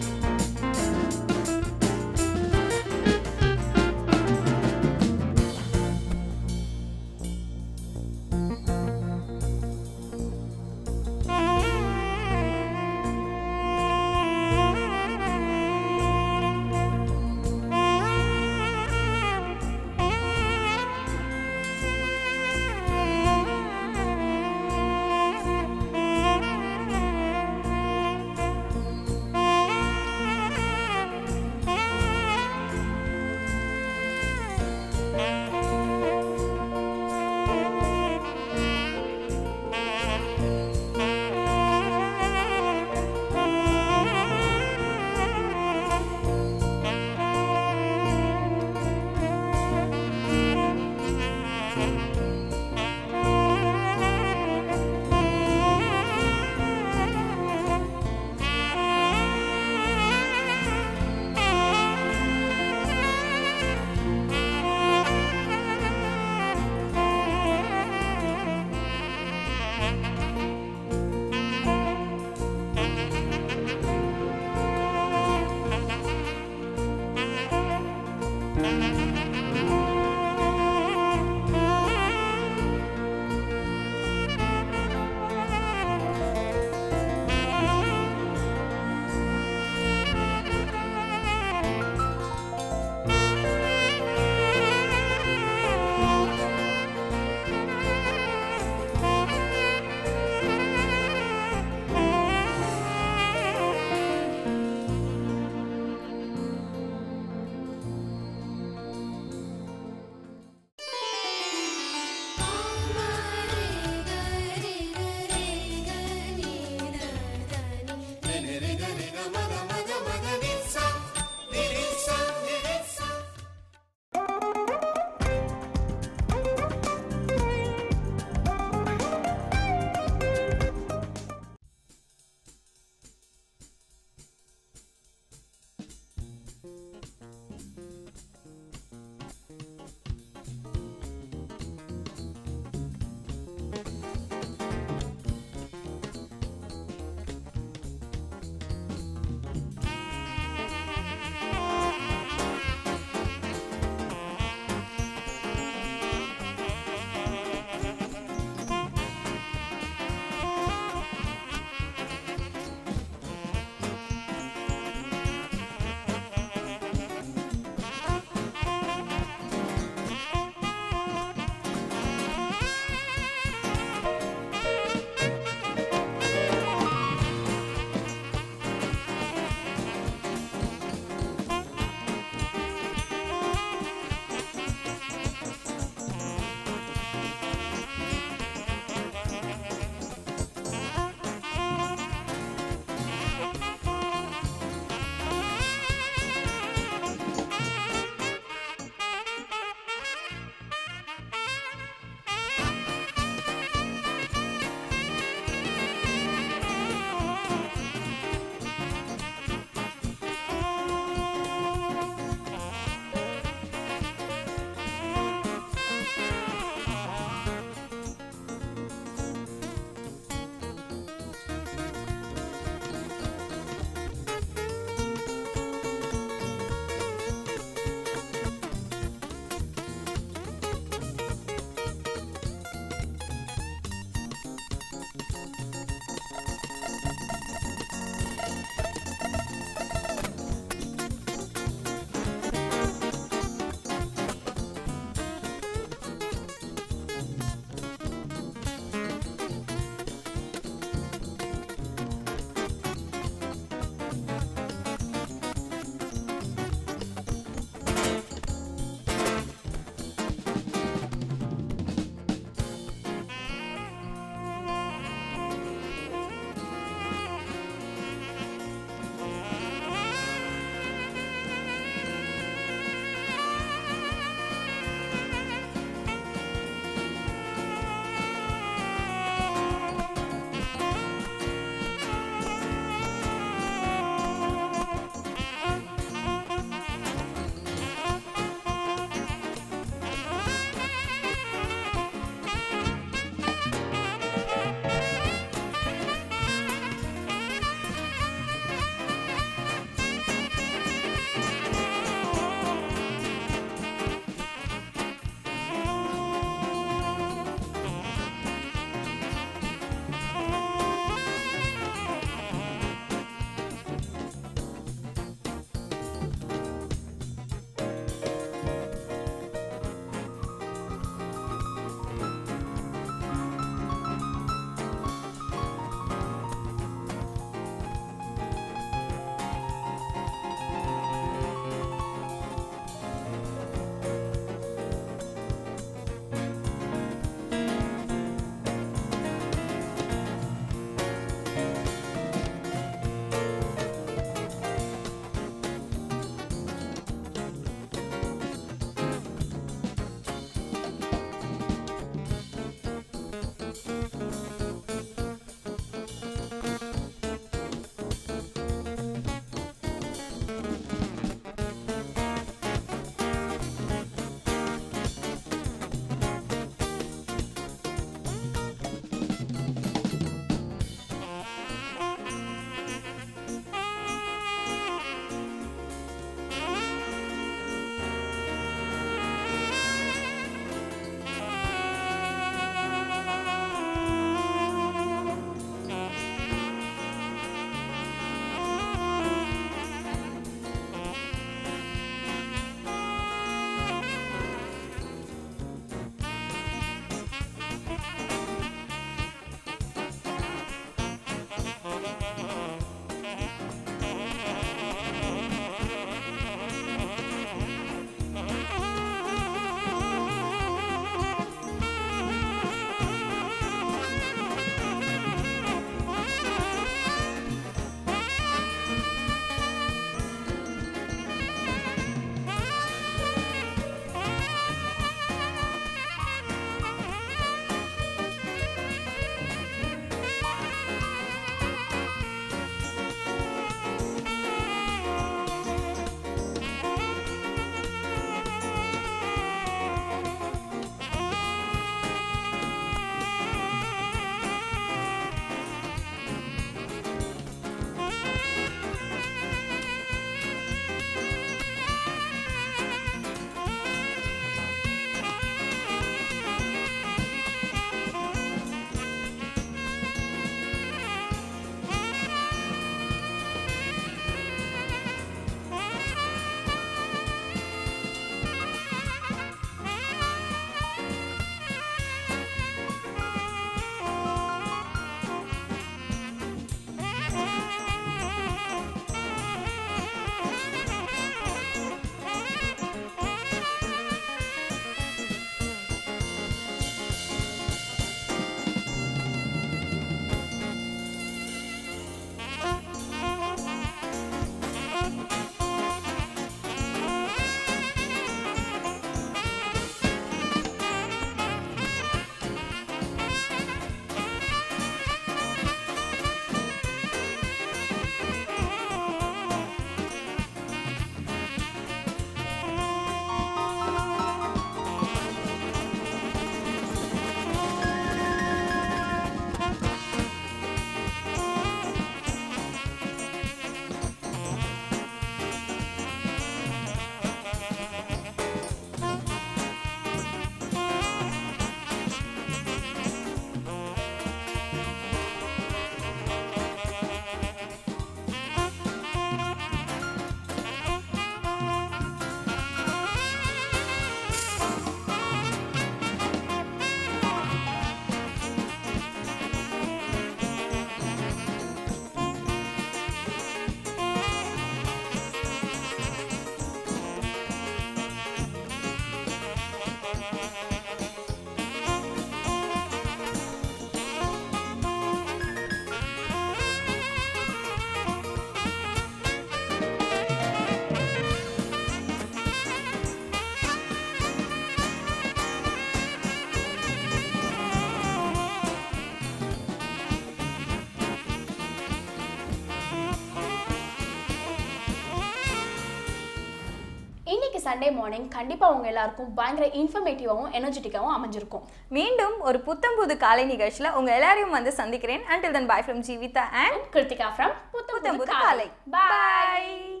சண்டே மார்னிங் கண்டிப்பாக உங்கள் எல்லாருக்கும் பயங்கர இன்ஃபர்மேட்டிவாகவும் எனர்ஜெட்டிக்காகவும் அமைஞ்சிருக்கும். மீண்டும் ஒரு புத்தம் புது காலை நிகழ்ச்சியில் உங்கள் எல்லாரையும் வந்து சந்திக்கிறேன். Until then, bye from Jeevitha and Krithika from Putham Pudhu காலை. Bye.